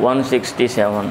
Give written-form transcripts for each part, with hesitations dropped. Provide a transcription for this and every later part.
167।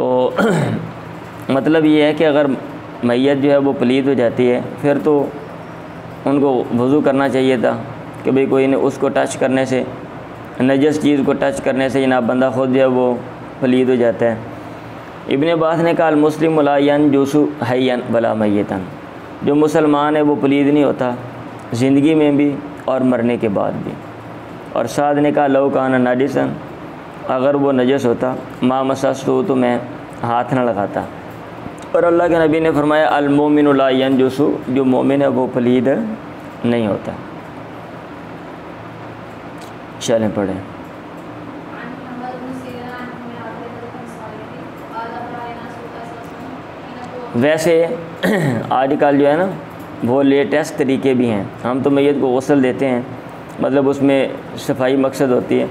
تو مطلب یہ ہے کہ اگر میت جو ہے وہ پلید ہو جاتی ہے پھر تو ان کو وضو کرنا چاہیے تھا کہ بھئی کوئی نے اس کو ٹچ کرنے سے، نجس چیز کو ٹچ کرنے سے جناب بندہ خود جو ہے وہ پلید ہو جاتا ہے۔ ابن عباس نے کہا المسلم لا ینجس حیا ولا میتا، جو مسلمان ہے وہ پلید نہیں ہوتا زندگی میں بھی اور مرنے کے بعد بھی۔ اور سعد نے کہا لو کان ناجسا، اگر وہ نجس ہوتا ما مسستو تو میں ہاتھ نہ لگاتا۔ اور اللہ کے نبی نے فرمایا المومن لا ینجس، جو مومن ہے وہ پلید نہیں ہوتا۔ چلیں پڑھیں۔ ویسے آج کل جو ہے نا وہ لیٹسٹ طریقے بھی ہیں، ہم تو میت کو غسل دیتے ہیں، مطلب اس میں صفائی مقصد ہوتی ہے،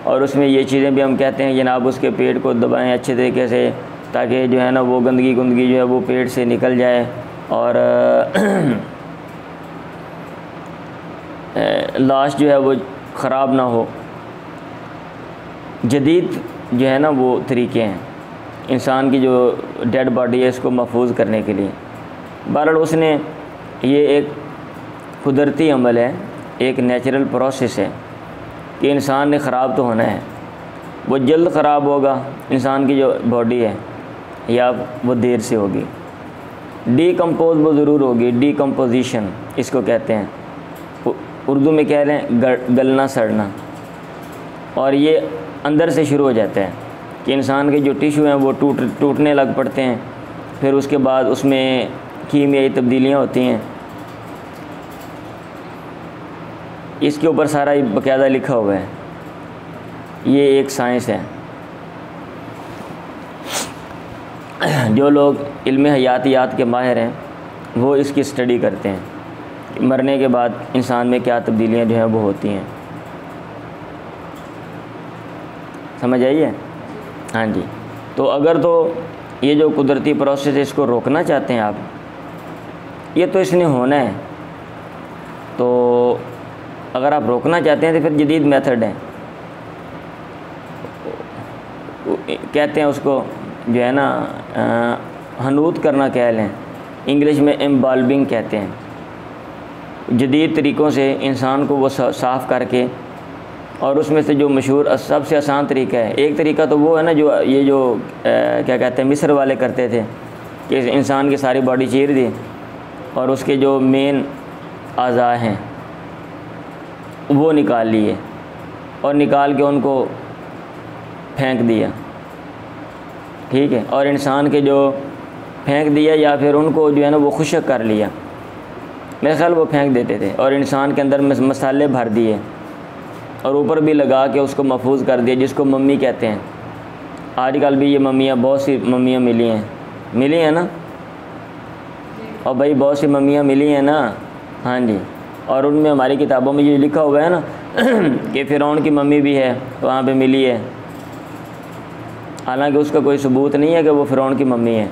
اور اس میں یہ چیزیں بھی ہم کہتے ہیں جناب اس کے پیٹ کو دبائیں اچھے طریقے سے تاکہ جو ہے نا وہ گندگی جو ہے وہ پیٹ سے نکل جائے اور لاش جو ہے وہ خراب نہ ہو۔ جدید جو ہے نا وہ طریقے ہیں انسان کی جو ڈیڈ باڈی ہے اس کو محفوظ کرنے کے لیے۔ بہرحال اس نے یہ ایک قدرتی عمل ہے، ایک نیچرل پروسیس ہے کہ انسان نے خراب تو ہونا ہے، وہ جلد خراب ہوگا انسان کی جو باڈی ہے یا وہ دیر سے ہوگی، ڈی کمپوز وہ ضرور ہوگی، ڈی کمپوزیشن اس کو کہتے ہیں، اردو میں کہہ رہے ہیں گلنا سڑنا، اور یہ اندر سے شروع ہو جاتا ہے کہ انسان کے جو ٹیشو ہیں وہ ٹوٹنے لگ پڑتے ہیں، پھر اس کے بعد اس میں کیمیائی تبدیلیاں ہوتی ہیں۔ اس کے اوپر سارا باقاعدہ لکھا ہوا ہے، یہ ایک سائنس ہے۔ جو لوگ علم حیاتیات کے ماہر ہیں وہ اس کی اسٹڈی کرتے ہیں کہ مرنے کے بعد انسان میں کیا تبدیلیاں جو ہیں وہ ہوتی ہیں۔ سمجھ آئیے؟ ہاں جی۔ تو اگر تو یہ جو قدرتی پروسیس ہے اس کو روکنا چاہتے ہیں آپ، یہ تو اس نے ہونا ہے، تو اگر آپ روکنا چاہتے ہیں تو پھر جدید میتھڈ ہے، کہتے ہیں اس کو جو ہے نا حنوط کرنا کہہ لیں، انگلش میں امبالبنگ کہتے ہیں۔ جدید طریقوں سے انسان کو وہ صاف کر کے، اور اس میں سے جو مشہور سب سے آسان طریقہ ہے، ایک طریقہ تو وہ ہے نا جو یہ جو کیا کہتے ہیں مصر والے کرتے تھے کہ انسان کی ساری باڈی چیر دی اور اس کے جو مین اعضاء ہیں وہ نکال لیے اور نکال کے ان کو پھینک دیا، ٹھیک ہے، اور انسان کے جو پھینک دیا یا پھر ان کو جو ہے نا وہ خشک کر لیا، میرے خیال وہ پھینک دیتے تھے، اور انسان کے اندر مسالے بھر دیے اور اوپر بھی لگا کے اس کو محفوظ کر دیا، جس کو ممی کہتے ہیں۔ آج کل بھی یہ ممیاں، بہت سی ممیاں ملی ہیں نا، اور بھائی بہت سی ممیاں ملی ہیں نا، ہاں جی، اور ان میں ہماری کتابوں میں یہ لکھا ہوا ہے نا کہ فرعون کی ممی بھی ہے وہاں پہ ملی ہے، حالانکہ اس کا کوئی ثبوت نہیں ہے کہ وہ فرعون کی ممی ہے،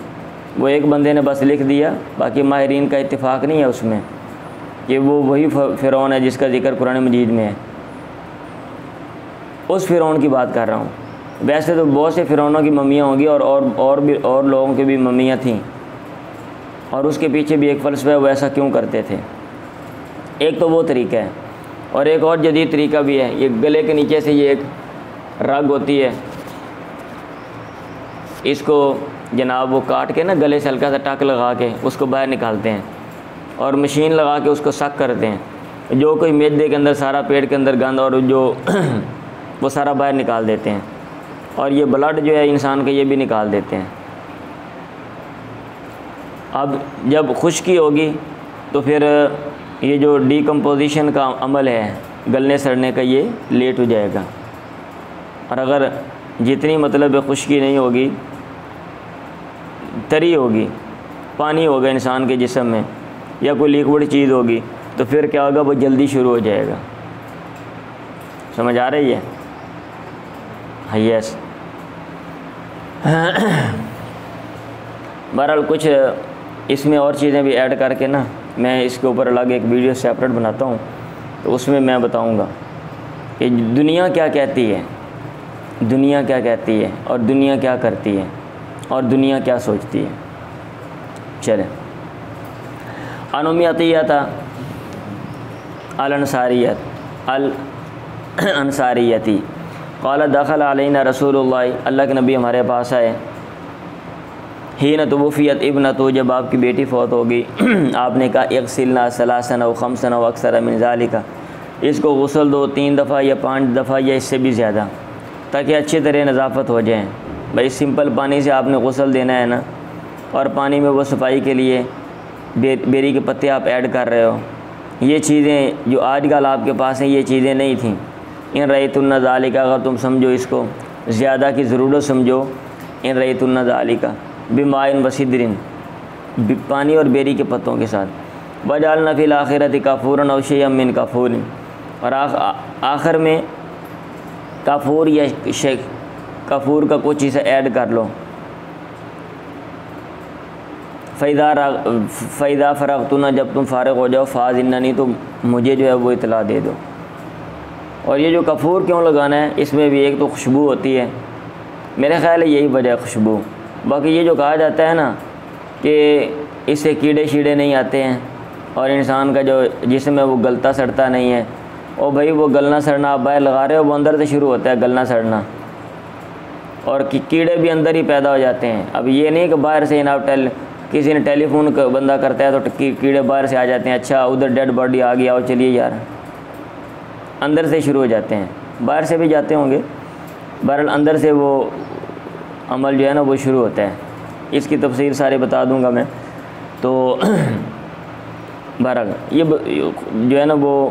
وہ ایک بندے نے بس لکھ دیا، باقی ماہرین کا اتفاق نہیں ہے اس میں کہ وہ وہی فرعون ہے جس کا ذکر قرآن مجید میں ہے۔ اس فرعون کی بات کر رہا ہوں، ویسے تو بہت سے فرعونوں کی ممیاں ہوں گی اور لوگوں کی بھی ممیاں تھیں، اور اس کے پیچھے بھی ایک فلسفہ ہے وہ ایسا کیوں کرتے تھے۔ ایک تو وہ طریقہ ہے، اور ایک اور جدید طریقہ بھی ہے، یہ گلے کے نیچے سے یہ ایک رگ ہوتی ہے، اس کو جناب وہ کاٹ کے نا گلے سے ہلکا سا ٹک لگا کے اس کو باہر نکالتے ہیں اور مشین لگا کے اس کو سک کرتے ہیں، جو کوئی معدے کے اندر سارا پیٹ کے اندر گند اور جو وہ سارا باہر نکال دیتے ہیں، اور یہ بلڈ جو ہے انسان کا یہ بھی نکال دیتے ہیں۔ اب جب خشکی ہوگی تو پھر یہ جو ڈی کمپوزیشن کا عمل ہے گلنے سڑنے کا یہ لیٹ ہو جائے گا، اور اگر جتنی مطلب خشکی نہیں ہوگی، تری ہوگی، پانی ہوگا انسان کے جسم میں یا کوئی لیکوڈ چیز ہوگی تو پھر کیا ہوگا، وہ جلدی شروع ہو جائے گا۔ سمجھ آ رہی ہے؟ ہاں، یس۔ بہرحال کچھ اس میں اور چیزیں بھی ایڈ کر کے نا میں اس کے اوپر الگ ایک ویڈیو سیپریٹ بناتا ہوں، تو اس میں میں بتاؤں گا کہ دنیا کیا کہتی ہے، دنیا کیا کہتی ہے اور دنیا کیا کرتی ہے، اور دنیا کیا سوچتی ہے۔ چلیں، عن ام عطیہ الانصاریتی قال دخل علینا رسول اللہ کے نبی ہمارے پاس آئے، حین توفیت ابنتہ جب آپ کی بیٹی فوت ہوگی، آپ نے کہا اغسلنا ثلاثا او خمسا او اکثر من ذالک، اس کو غسل دو 3 دفعہ یا 5 دفعہ یا اس سے بھی زیادہ، تاکہ اچھی طرح نظافت ہو جائیں۔ بھائی سمپل پانی سے آپ نے غسل دینا ہے نا، اور پانی میں وہ صفائی کے لیے بیری کے پتے آپ ایڈ کر رہے ہو، یہ چیزیں جو آج کل آپ کے پاس ہیں یہ چیزیں نہیں تھیں۔ ان رأیتن ذالک، اگر تم سمجھو اس کو زیادہ کی ضرورت سمجھو، ان رأیتن ذالک بماء وسدر، پانی اور بیری کے پتوں کے ساتھ، وجعلنا فی الآخرۃ کافورا او شیئا من کافور، اور آخر میں کافور یا کافور کا کچھ چیز ایڈ کر لو۔ فَإِذَا فَرَغْتُنَا، جب تم فارغ ہو جاؤ، فَأَذِنَّنِی، تو مجھے جو ہے وہ اطلاع دے دو۔ اور یہ جو کافور کیوں لگانا ہے، اس میں بھی ایک تو خوشبو ہوتی ہے، میرے خیال ہے یہی وجہ ہے خوشبو۔ باقی یہ جو کہا جاتا ہے نا کہ اس سے کیڑے شیڑے نہیں آتے ہیں اور انسان کا جو جسم ہے وہ گلتا سڑتا نہیں ہے، اور بھائی وہ گلنا سڑنا آپ باہر لگا رہے ہو، وہ اندر سے شروع ہوتا ہے گلنا سڑنا، اور کیڑے بھی اندر ہی پیدا ہو جاتے ہیں۔ اب یہ نہیں کہ باہر سے جناب کسی نے ٹیلی فون بندہ کرتا ہے تو کیڑے باہر سے آ جاتے ہیں، اچھا ادھر ڈیڈ باڈی آ گیا، اور چلیے یار، اندر سے شروع ہو جاتے ہیں، باہر سے بھی جاتے ہوں گے، بہرحال اندر سے وہ عمل جو ہے نا وہ شروع ہوتا ہے۔ اس کی تفصیل سارے بتا دوں گا میں۔ تو بہرحال یہ جو ہے نا وہ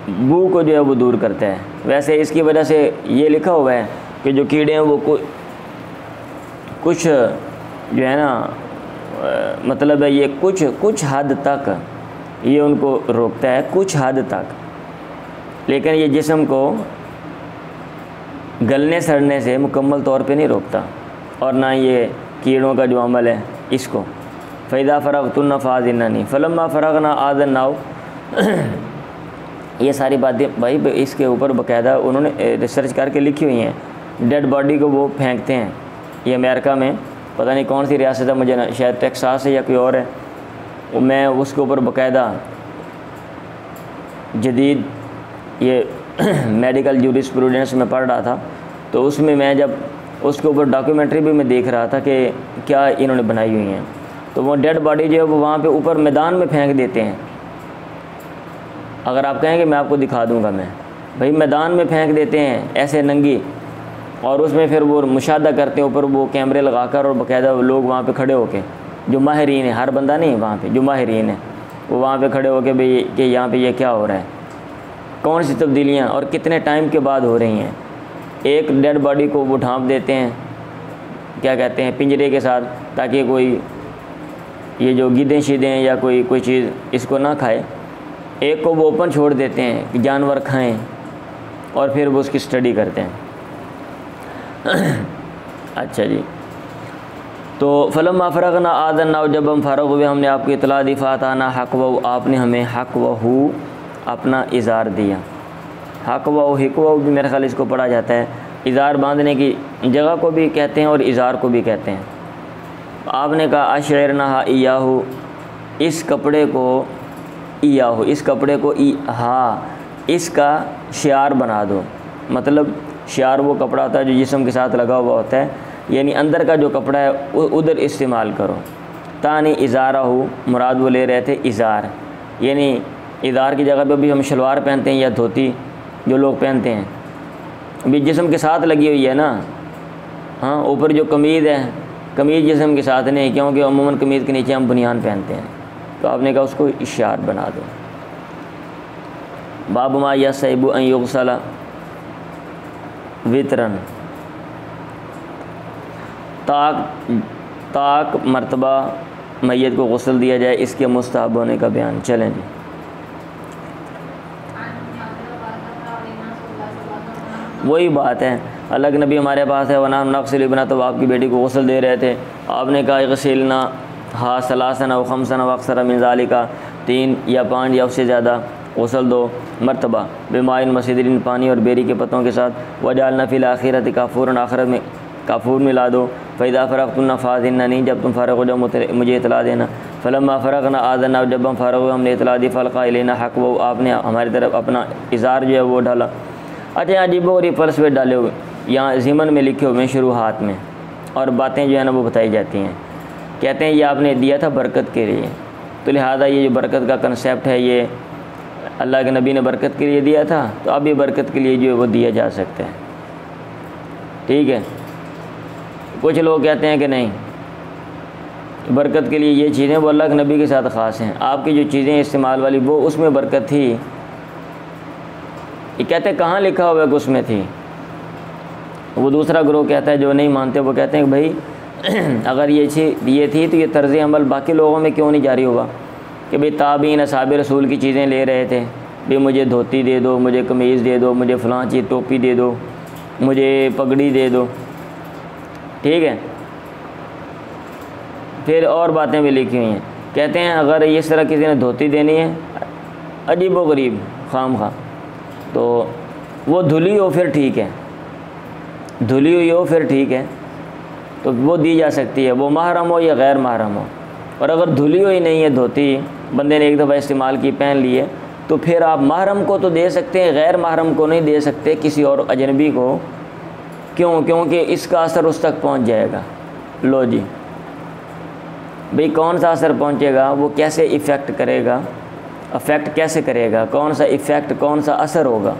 بو کو جو ہے وہ دور کرتا ہے۔ ویسے اس کی وجہ سے یہ لکھا ہوا ہے کہ جو کیڑے ہیں وہ کچھ جو ہے نا مطلب ہے یہ کچھ حد تک یہ ان کو روکتا ہے، کچھ حد تک، لیکن یہ جسم کو گلنے سڑنے سے مکمل طور پہ نہیں روکتا، اور نہ یہ کیڑوں کا جو عمل ہے اس کو۔ فَإِذَا فَرَغْتُنَّ فَأَذِنَّنِی فَلَمَّا فَرَغْنَا آذَنَّاهُ، یہ ساری باتیں بھائی اس کے اوپر باقاعدہ انہوں نے ریسرچ کر کے لکھی ہوئی ہیں۔ ڈیڈ باڈی کو وہ پھینکتے ہیں، یہ امریکہ میں پتہ نہیں کون سی ریاست ہے، مجھے شاید ٹیکساس ہے یا کوئی اور ہے، میں اس کے اوپر باقاعدہ جدید یہ میڈیکل جورسپروڈنس میں پڑھ رہا تھا، تو اس میں جب اس کے اوپر ڈاکیومنٹری بھی میں دیکھ رہا تھا کہ کیا انہوں نے بنائی ہوئی ہیں، تو وہ ڈیڈ باڈی جو ہے وہ وہاں پہ اوپر میدان میں پھینک دیتے ہیں۔ اگر آپ کہیں کہ میں آپ کو دکھا دوں گا، میں بھائی میدان میں پھینک دیتے ہیں ایسے ننگی، اور اس میں پھر وہ مشاہدہ کرتے ہیں، اوپر وہ کیمرے لگا کر، اور باقاعدہ لوگ وہاں پہ کھڑے ہو کے، جو ماہرین ہیں، ہر بندہ نہیں وہاں پہ، جو ماہرین ہیں وہ وہاں پہ کھڑے ہو کے بھئی کہ یہاں پہ یہ کیا ہو رہا ہے، کون سی تبدیلیاں اور کتنے ٹائم کے بعد ہو رہی ہیں۔ ایک ڈیڈ باڈی کو وہ ڈھانپ دیتے ہیں، کیا کہتے ہیں، پنجرے کے ساتھ، تاکہ کوئی یہ جو گیدیں شیدیں یا کوئی چیز اس کو نہ کھائے۔ ایک کو وہ اوپن چھوڑ دیتے ہیں کہ جانور کھائیں، اور پھر وہ اس کی اسٹڈی کرتے ہیں۔ اچھا جی، تو فلما فرغنا آذنا، جب ہم فارغ ہوئے ہم نے آپ کو اطلاع دی، فاتانا حق و، آپ نے ہمیں حق و ہو اپنا ازار دیا۔ حق و حق و بھی میرے خیال اس کو پڑھا جاتا ہے، ازار باندھنے کی جگہ کو بھی کہتے ہیں اور ازار کو بھی کہتے ہیں۔ آپ نے کہا اشعرنا ایاہو، اس کپڑے کو، ایاہو اس کپڑے کو، اس کا شعار بنا دو، مطلب شعار وہ کپڑا ہوتا ہے جو جسم کے ساتھ لگا ہوا ہوتا ہے، یعنی اندر کا جو کپڑا ہے ادھر استعمال کرو۔ تانی ازارہ ہو، مراد وہ لے رہے تھے ازار، یعنی ازار کی جگہ پہ بھی ہم شلوار پہنتے ہیں یا دھوتی جو لوگ پہنتے ہیں، ابھی جسم کے ساتھ لگی ہوئی ہے نا، ہاں اوپر جو قمیض ہے، قمیض جسم کے ساتھ نہیں، کیونکہ عموماً قمیض کے نیچے ہم بنیان پہنتے ہیں، تو آپ نے کہا اس کو اشعار بنا دو۔ باب ما یصعب ان یغسل وطرن، طاق مرتبہ میت کو غسل دیا جائے، اس کے مستحب ہونے کا بیان۔ چلیں جی، وہی بات ہے، الگ نبی ہمارے پاس ہے، ونحن نغسل ابنہ، تو آپ کی بیٹی کو غسل دے رہے تھے، آپ نے کہا اغسلنا ہا ثلاثا او خمسا او اکثر من ذالک، 3 یا 5 یا اس سے زیادہ غسل دو مرتبہ، بماء وسدر، پانی اور بیری کے پتوں کے ساتھ، وجعلنا فی الآخرۃ کافورا، آخرت میں کافور ملا دو، فَإِذَا فَرَغْتُنَّ فَآذِنَّنِي، جب تم فارغ ہو جاؤ مجھے اطلاع دینا. فَلَمَّا فَرَغْنَا آذَنَّا، جب ہم فارغ ہوئے ہم نے اطلاع دی. فَأَلْقَىٰ إِلَيْنَا حَقْبَهُ، آپ نے ہماری طرف اپنا اظہار جو ہے وہ ڈالا. اچھا عجیب و غریب فلسفے ڈالے ہوئے یہاں ضمن میں لکھے ہوئے ہیں شروحات میں، اور باتیں جو ہے نا وہ بتائی جاتی ہیں. کہتے ہیں یہ آپ نے دیا تھا برکت کے لیے، تو لہٰذا یہ جو برکت کا کنسیپٹ ہے یہ اللہ کے نبی نے برکت کے لیے دیا تھا، تو اب یہ برکت کے لیے جو ہے وہ دیا جا سکتا ہے. ٹھیک ہے. کچھ لوگ کہتے ہیں کہ نہیں، برکت کے لیے یہ چیزیں وہ اللہ کے نبی کے ساتھ خاص ہیں، آپ کی جو چیزیں استعمال والی وہ اس میں برکت تھی. یہ کہتے ہیں کہاں لکھا ہوا ہے کہ اس میں تھی. وہ دوسرا گروہ کہتا ہے جو نہیں مانتے، وہ کہتے ہیں کہ بھائی اگر یہ تھی تو یہ طرز عمل باقی لوگوں میں کیوں نہیں جاری ہوا کہ بھئی تابعین اصحاب رسول کی چیزیں لے رہے تھے، بھئی مجھے دھوتی دے دو، مجھے قمیض دے دو، مجھے فلاں چیز ٹوپی دے دو، مجھے پگڑی دے دو. ٹھیک ہے. پھر اور باتیں بھی لکھی ہوئی ہیں. کہتے ہیں اگر اس طرح کسی نے دھوتی دینی ہے عجیب و غریب خام خواہ، تو وہ دھلی ہو پھر ٹھیک ہے، دھلی ہوئی ہو پھر ٹھیک ہے، تو وہ دی جا سکتی ہے، وہ محرم ہو یا غیر محرم ہو. اور اگر دھلی ہوئی نہیں ہے دھوتی، بندے نے ایک دفعہ استعمال کی پہن لی ہے، تو پھر آپ محرم کو تو دے سکتے ہیں، غیر محرم کو نہیں دے سکتے، کسی اور اجنبی کو. کیوں؟ کیونکہ اس کا اثر اس تک پہنچ جائے گا. لو جی بھئی کون سا اثر پہنچے گا، وہ کیسے ایفیکٹ کرے گا، افیکٹ کیسے کرے گا، کون سا ایفیکٹ، کون سا اثر ہوگا.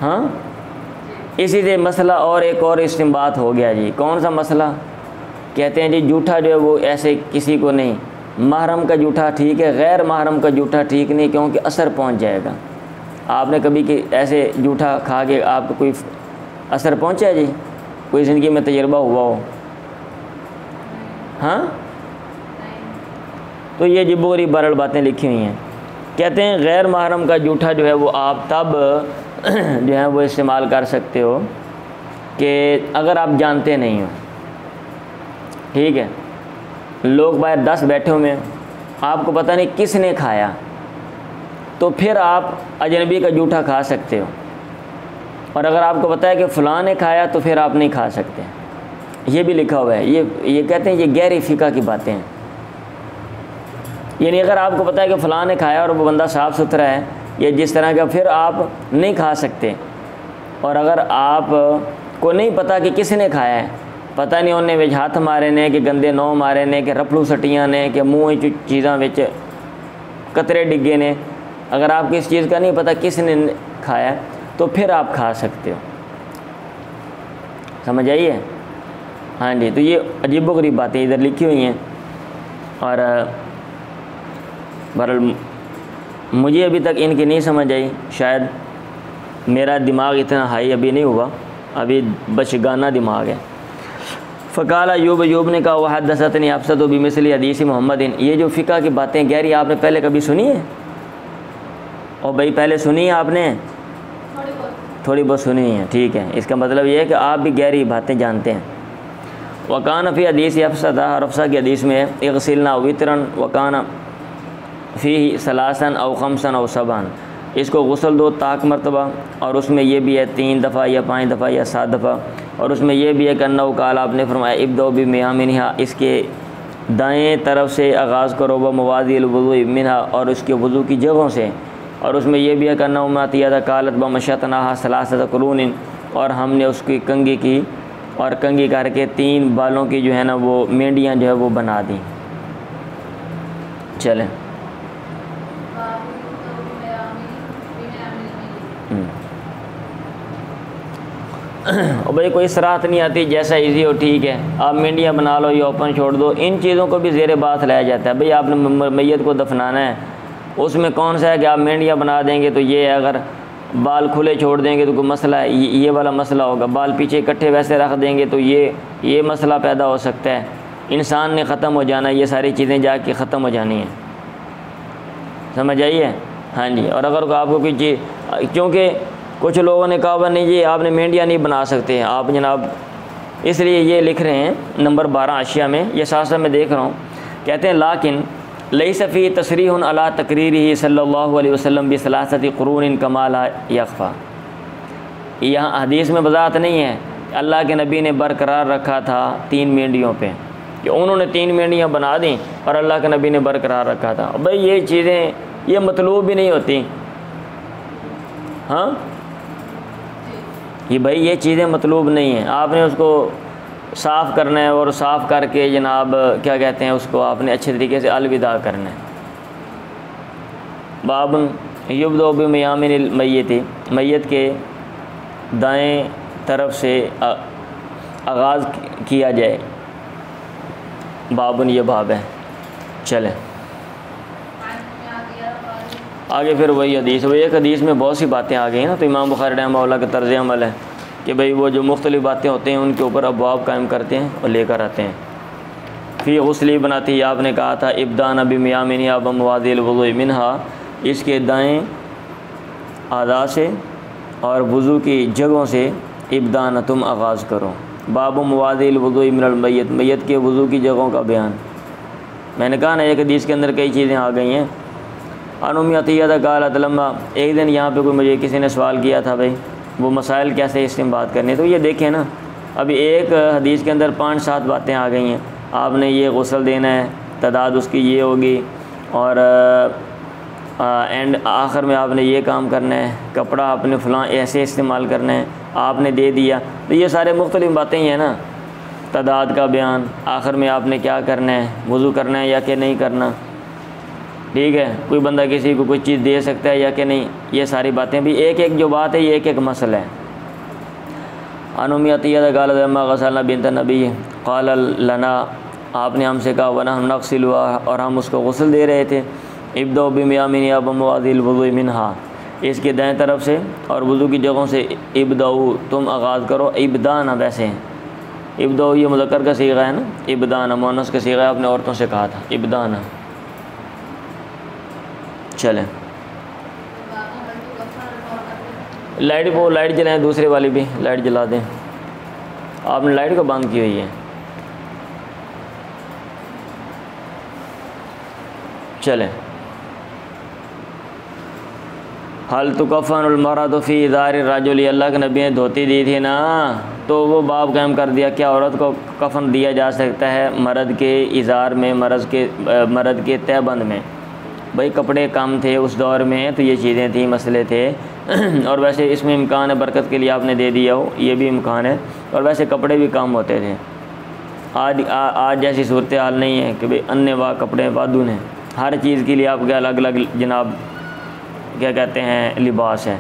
ہاں اسی سے مسئلہ اور ایک اور استنباط ہو گیا جی. کون سا مسئلہ؟ کہتے ہیں جی جھوٹا جو ہے وہ ایسے کسی کو نہیں، محرم کا جھوٹا ٹھیک ہے، غیر محرم کا جھوٹا ٹھیک نہیں، کیونکہ اثر پہنچ جائے گا. آپ نے کبھی کہ ایسے جھوٹا کھا کے آپ کو کوئی اثر پہنچا ہے جی؟ کوئی زندگی میں تجربہ ہوا ہو؟ ہاں تو یہ عجیب و غریب بہرحال باتیں لکھی ہوئی ہیں. کہتے ہیں غیر محرم کا جھوٹا جو ہے وہ آپ تب جو ہے وہ استعمال کر سکتے ہو کہ اگر آپ جانتے نہیں ہو. ٹھیک ہے. لوگ باہر 10 بیٹھے ہوئے ہیں، آپ کو پتہ نہیں کس نے کھایا، تو پھر آپ اجنبی کا جھوٹا کھا سکتے ہو. اور اگر آپ کو پتہ ہے کہ فلاں نے کھایا تو پھر آپ نہیں کھا سکتے. یہ بھی لکھا ہوا ہے. یہ کہتے ہیں یہ گہری فقہ کی باتیں ہیں. یعنی اگر آپ کو پتہ ہے کہ فلاں نے کھایا اور وہ بندہ صاف ستھرا ہے یا جس طرح کا، پھر آپ نہیں کھا سکتے. اور اگر آپ کو نہیں پتہ کہ کس نے کھایا ہے، پتہ نہیں انہیں وچ ہاتھ مارے نے کہ گندے نو مارے نے کہ رپلو سٹیاں نے کہ منہ چیزاں وچ قطرے ڈگے نے، اگر آپ کو اس چیز کا نہیں پتہ کس نے کھایا ہے تو پھر آپ کھا سکتے ہو. سمجھ آئیے؟ ہاں جی. تو یہ عجیب و غریب باتیں ادھر لکھی ہوئی ہیں. اور بہرحال مجھے ابھی تک ان کی نہیں سمجھ آئی، شاید میرا دماغ اتنا ہائی ابھی نہیں ہوا، ابھی بچگانہ دماغ ہے. فقال ایوب نے کہا وحدثتنی افسد بمثل حدیث محمد. یہ جو فقہ کی باتیں گہری آپ نے پہلے کبھی سنی ہے؟ اور بھائی پہلے سنی ہے آپ نے؟ تھوڑی بہت سنی ہے. ٹھیک ہے. اس کا مطلب یہ ہے کہ آپ بھی گہری باتیں جانتے ہیں. وکان فی حدیث افسدہ، اور افسہ کی حدیث میں اغسلنا وطرن وکان فی ثلاثن او خمسن او سبعن، اس کو غسل دو طاق مرتبہ، اور اس میں یہ بھی ہے 3 دفعہ یا 5 دفعہ یا 7 دفعہ. اور اس میں یہ بھی ہے کہ انہو قال، آپ نے فرمایا ابدؤ بمیامنہا، اس کے دائیں طرف سے آغاز کرو، بمواضع الوضوء منہا، اور اس کے وضو کی جگہوں سے. اور اس میں یہ بھی ہے کہ انہو ماتیہ قالت بمشطناہا ثلاثۃ قرون، اور ہم نے اس کی کنگھی کی اور کنگھی کر کے 3 بالوں کی جو ہے نا وہ مینڈیاں جو ہے وہ بنا دیں. چلیں اور بھائی کوئی صراحت نہیں آتی، جیسا ایزی ہو ٹھیک ہے، آپ مینڈیاں بنا لو یا اوپن چھوڑ دو. ان چیزوں کو بھی زیر بات لایا جاتا ہے. بھئی آپ نے میت کو دفنانا ہے، اس میں کون سا ہے کہ آپ مینڈیاں بنا دیں گے تو یہ ہے، اگر بال کھلے چھوڑ دیں گے تو کوئی مسئلہ ہے، یہ والا مسئلہ ہوگا. بال پیچھے اکٹھے ویسے رکھ دیں گے تو یہ مسئلہ پیدا ہو سکتا ہے. انسان نے ختم ہو جانا، یہ ساری چیزیں جا کے ختم ہو جانی ہیں. سمجھ آئیے؟ ہاں جی. اور اگر آپ کو کوئی چیز، کیونکہ کچھ لوگوں نے کہا نہیں جی آپ نے مینڈیاں نہیں بنا سکتے آپ جناب، اس لیے یہ لکھ رہے ہیں نمبر 12 اشیاء میں، یہ ساتھ ساتھ میں دیکھ رہا ہوں. کہتے ہیں لیکن لیس فی تصریح علی تقریرہ صلی اللہ علیہ وسلم بثلاثۃ قرون کما لا یخفی. یہاں حدیث میں وضاحت نہیں ہے اللہ کے نبی نے برقرار رکھا تھا 3 مینڈیوں پہ، کہ انہوں نے 3 مینڈیاں بنا دیں اور اللہ کے نبی نے برقرار رکھا تھا۔ بھائی یہ چیزیں یہ مطلوب بھی نہیں ہوتی، ہاں بھائی یہ چیزیں مطلوب نہیں ہیں، آپ نے اس کو صاف کرنا ہے اور صاف کر کے جناب کیا کہتے ہیں اس کو آپ نے اچھے طریقے سے الوداع کرنا ہے۔ باب یبدأ بمیامن المیت، میت کے دائیں طرف سے آغاز کیا جائے۔ بابن یہ باب ہے۔ چلیں آگے پھر وہی حدیث، وہ ایک حدیث میں بہت سی باتیں آ گئی ہیں نا، تو امام بخاری رحمہ اللہ کا طرز عمل ہے کہ بھئی وہ جو مختلف باتیں ہوتے ہیں ان کے اوپر ابواب قائم کرتے ہیں اور لے کر آتے ہیں۔ فی غسلی بناتی، آپ نے کہا تھا ابداء بمیامن اب موادی الوضوء منہا، اس کے دائیں اعضاء سے اور وضو کی جگہوں سے ابداء تم آغاز کرو۔ باب موادی الوضوء من المیت، میت کے وضو کی جگہوں کا بیان۔ میں نے کہا نا ایک حدیث کے اندر کئی چیزیں آ گئی ہیں۔ عن ام عطیہ قالت لما، ایک دن یہاں پہ مجھے کسی نے سوال کیا تھا بھائی وہ مسائل کیسے استنباط کرنے، تو یہ دیکھیں نا ابھی ایک حدیث کے اندر 5-7 باتیں آ گئی ہیں۔ آپ نے یہ غسل دینا ہے، تعداد اس کی یہ ہوگی، اور اینڈ آخر میں آپ نے یہ کام کرنا ہے، کپڑا آپ نے فلاں ایسے استعمال کرنا ہے، آپ نے دے دیا، تو یہ سارے مختلف باتیں ہی ہیں نا، تعداد کا بیان، آخر میں آپ نے کیا کرنا ہے، وضو کرنا ہے یا کہ نہیں کرنا، ٹھیک ہے، کوئی بندہ کسی کو کوئی چیز دے سکتا ہے یا کہ نہیں، یہ ساری باتیں بھی ایک ایک جو بات ہے یہ ایک ایک مسئلہ ہے۔ عن ام عطیہ قالت لما غسلنا بنت النبی قال لنا، آپ نے ہم سے کہا ونحن نغسل، اور ہم اس کو غسل دے رہے تھے، ابدأ بمیامن اب موادی الوضوء منہا، اس کے دائیں طرف سے اور وضو کی جگہوں سے ابدأ تم آغاز کرو۔ ابداء نہ ویسے ہیں، ابدأ یہ مذکر کا صیغہ ہے نا، ابداء نہ مؤنث کا صیغہ ہے، آپ نے عورتوں سے کہا تھا ابداء نہ۔ چلیں لائٹ جلائیں، دوسرے والی بھی لائٹ جلا دیں، آپ نے لائٹ کو بند کی ہوئی ہے۔ چلیں حل تکفن المرأة فی ازار الرجل، اللہ کے نبی نے دھوتی دی تھی نا، تو وہ باب قائم کر دیا کیا عورت کو کفن دیا جا سکتا ہے مرد کے ازار میں، مرد کے تہہ بند میں۔ بھائی کپڑے کم تھے اس دور میں تو یہ چیزیں تھیں، مسئلے تھے، اور ویسے اس میں امکان ہے برکت کے لیے آپ نے دے دیا ہو، یہ بھی امکان ہے، اور ویسے کپڑے بھی کم ہوتے تھے۔ آج جیسی صورتحال نہیں ہے کہ بھئی انے واہ کپڑے وادو ہیں، ہر چیز کے لیے آپ کے الگ الگ جناب کیا کہتے ہیں لباس ہے،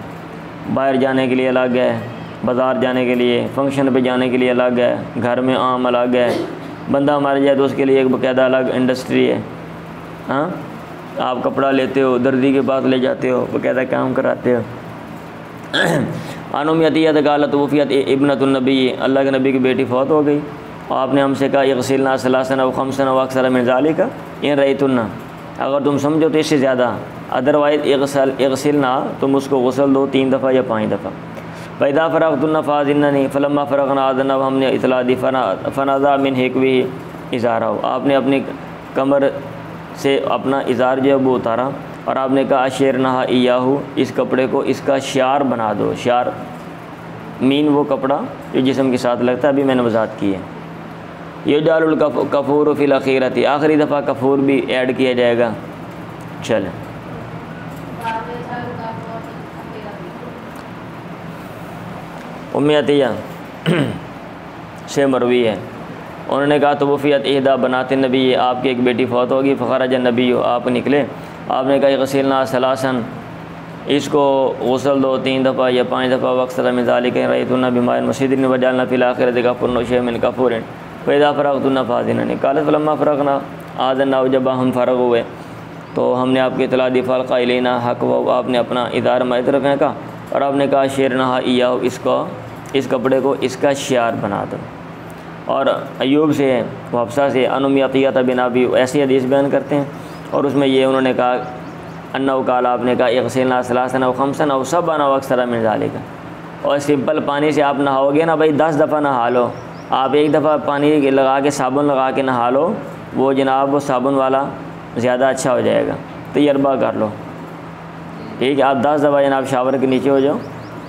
باہر جانے کے لیے الگ ہے، بازار جانے کے لیے، فنکشن پہ جانے کے لیے الگ ہے، گھر میں عام الگ ہے، بندہ مر جائے تو اس کے لیے ایک باقاعدہ الگ انڈسٹری ہے۔ ہاں آپ کپڑا لیتے ہو، دردی کے پاس لے جاتے ہو، باقاعدہ کام کراتے ہو۔ عن ام عطیہ قالت توفیت ابنۃ النبی، اللہ کے نبی کی بیٹی فوت ہو گئی، اور آپ نے ہم سے کہا اغسلنا ثلاثا و خمسا و اکثر من ذالک ان رأیتن، اگر تم سمجھو تو اس سے زیادہ، ادروائز اغسلنا تم اس کو غسل دو 3 دفعہ یا 5 دفعہ۔ فإذا فرغتن فأذننی، فلما فرغنا آذنا، ہم نے اطلاع دی، فنزع من حکوہ ازارہ، آپ نے اپنی کمر سے اپنا ازار جو ہے وہ اتارا، اور آپ نے کہا اشیرنہا ایاہو، اس کپڑے کو اس کا شیار بنا دو۔ شیار مین وہ کپڑا جو جسم کے ساتھ لگتا ہے، ابھی میں نے وضاحت کی ہے۔ یجعل الکفور فی الاخیرۃ، آخری دفعہ کفور بھی ایڈ کیا جائے گا۔ چلیں ام عطیہ سے مروی ہے، انہوں نے کہا توفیت احدی بنات النبی، آپ کی ایک بیٹی فوت ہوگی، فخرج النبی، آپ نکلے، آپ نے کہا اغسلنا ثلاثا، اس کو غسل دو 3 دفعہ یا 5 دفعہ، واکثر من ذلک ان رأیتن بماء مسجد وجعلنا فی الاخرۃ کفرا وشیئا من کفور فإذا فرغتن فأذننی، قالت فلما فرغنا آذنا، جب ہم فرغ ہوئے تو ہم نے آپ کی اطلاع دی، فالقا الینا حق، وہ آپ نے اپنا ادار ہماری طرف پھینکا، اور آپ نے کہا شیرنہا ایاہو، اس کپڑے کو اس کا شیار بنا دو۔ اور ایوب سے حفصہ سے عن ام عطیہ بن ابی، ایسی حدیث بیان کرتے ہیں، اور اس میں یہ انہوں نے کہا انہ قال، آپ نے کہا اغسلنا ثلاثا و خمسا و سبعا و اکثر من ذلک، اور سمپل پانی سے آپ نہاؤ گے نا بھائی 10 دفعہ نہا لو، آپ ایک دفعہ پانی لگا کے صابن لگا کے نہا لو، وہ جناب وہ صابن والا زیادہ اچھا ہو جائے گا، تجربہ کر لو، ٹھیک ہے۔ آپ 10 دفعہ جناب شاور کے نیچے ہو جاؤ،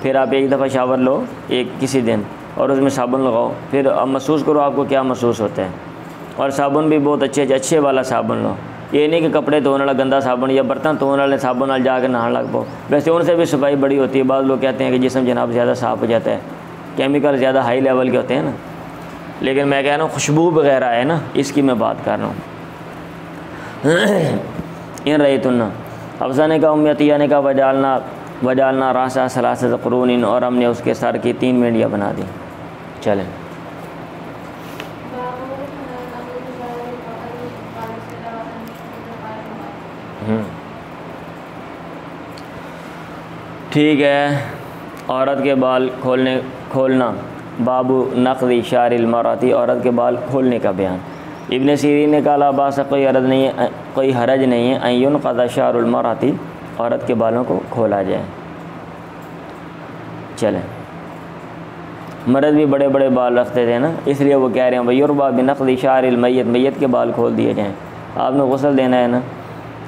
پھر آپ ایک دفعہ شاور لو ایک کسی دن، اور اس میں صابن لگاؤ، پھر اب محسوس کرو آپ کو کیا محسوس ہوتا ہے۔ اور صابن بھی بہت اچھے والا صابن لو، یہ نہیں کہ کپڑے دھونے والا گندا صابن یا برتن دھونے والے صابن وال جا کے نہانے لگ پاؤ، ویسے ان سے بھی صفائی بڑی ہوتی ہے۔ بعض لوگ کہتے ہیں کہ جسم جناب زیادہ صاف ہو جاتا ہے، کیمیکل زیادہ ہائی لیول کے ہوتے ہیں نا، لیکن میں کہہ رہا ہوں خوشبو وغیرہ ہے نا، اس کی میں بات کر رہا ہوں۔ ان رأیتن، حفصہ نے کہا، ام عطیہ نے کہا، وجعلنا راسا ثلاثۃ قرون، اور ہم نے اس کے سر کی 3 مینڈیاں بنا دی۔ چلیں ٹھیک ہے، عورت کے بال کھولنا، باب نقض شعر المرأۃ، عورت کے بال کھولنے کا بیان۔ ابن سیرین نے کہا لا باس، کوئی حرج نہیں ہے، ان ينقض شعر المرأۃ، عورت کے بالوں کو کھولا جائے۔ چلیں، مرد بھی بڑے بڑے بال رکھتے تھے نا، اس لیے وہ کہہ رہے ہیں ویربا بنقض شعر المیت، میت کے بال کھول دیے جائیں۔ آپ نے غسل دینا ہے نا،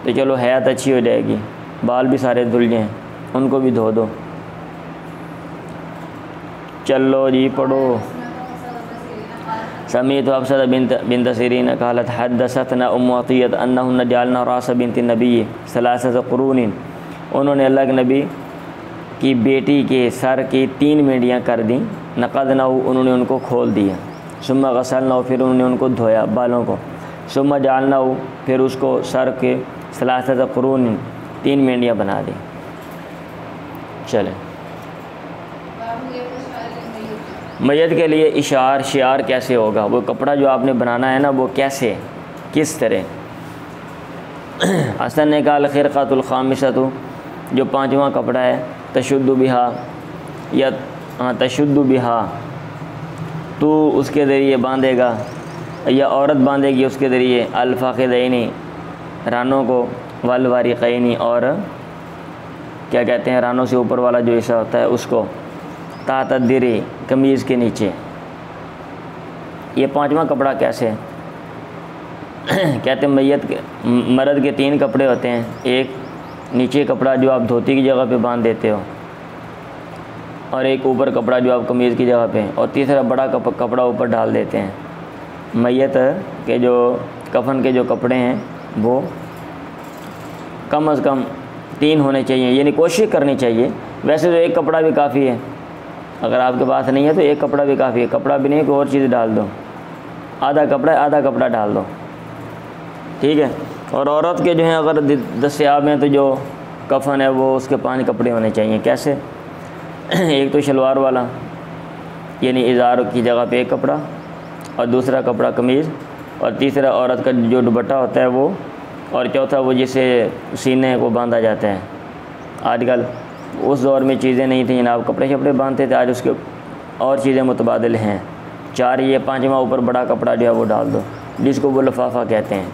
تو چلو حیات اچھی ہو جائے گی، بال بھی سارے دھل جائیں، ان کو بھی دھو دو۔ چلو جی پڑھو۔ سمیت حفصہ بنت سیرین قالت حدثتنا ام عطیہ انہن جعلنا راس بنت النبی ثلاثۃ قرون، انہوں نے اللہ کے نبی کی بیٹی کے سر کی 3 مینڈیاں کر دیں، نقضنہ، انہوں نے ان کو کھول دیا، ثم غسلنہ، پھر انہوں نے ان کو دھویا بالوں کو، ثم جعلنہ، پھر اس کو سر کے ثلاثۃ قرون 3 مینڈیاں بنا دیں۔ چلیں، میت کے لیے شعار کیسے ہوگا؟ وہ کپڑا جو آپ نے بنانا ہے نا، وہ کیسے، کس طرح؟ حسن نے کہا الخرقۃ الخامسۃ، جو 5واں کپڑا ہے، تشد بہا، یا تشد بہا، تو اس کے ذریعے باندھے گا، یا عورت باندھے گی اس کے ذریعے، الفخذین، رانوں کو، والورقین، اور کیا کہتے ہیں رانوں سے اوپر والا جو حصہ ہوتا ہے اس کو، تحت الدر، قمیض کے نیچے۔ یہ 5واں کپڑا کیسے ہے؟ کہتے ہیں مرد کے 3 کپڑے ہوتے ہیں، ایک نیچے کپڑا جو آپ دھوتی کی جگہ پہ باندھ دیتے ہو، اور ایک اوپر کپڑا جو آپ قمیض کی جگہ پہ، اور تیسرا بڑا کپڑا اوپر ڈال دیتے ہیں۔ میت کے جو کفن کے جو کپڑے ہیں وہ کم از کم 3 ہونے چاہیے، یعنی کوشش کرنی چاہیے۔ ویسے تو ایک کپڑا بھی کافی ہے، اگر آپ کے پاس نہیں ہے تو ایک کپڑا بھی کافی ہے، کپڑا بھی نہیں کوئی اور چیز ڈال دو، آدھا کپڑا ڈال دو، ٹھیک ہے۔ اور عورت کے جو ہیں اگر دستیاب ہیں تو جو کفن ہے وہ اس کے 5 کپڑے ہونے چاہیے۔ کیسے؟ ایک تو شلوار والا، یعنی ازار کی جگہ پہ ایک کپڑا، اور دوسرا کپڑا قمیض، اور تیسرا عورت کا جو دوپٹہ ہوتا ہے وہ، اور چوتھا وہ جسے سینے کو باندھا جاتا ہے۔ آج کل اس دور میں چیزیں نہیں تھیں جناب، کپڑے شپڑے باندھتے تھے، آج اس کے اور چیزیں متبادل ہیں۔ 4 یہ 5واں اوپر بڑا کپڑا جو ہے وہ ڈال دو، جس کو وہ لفافہ کہتے ہیں،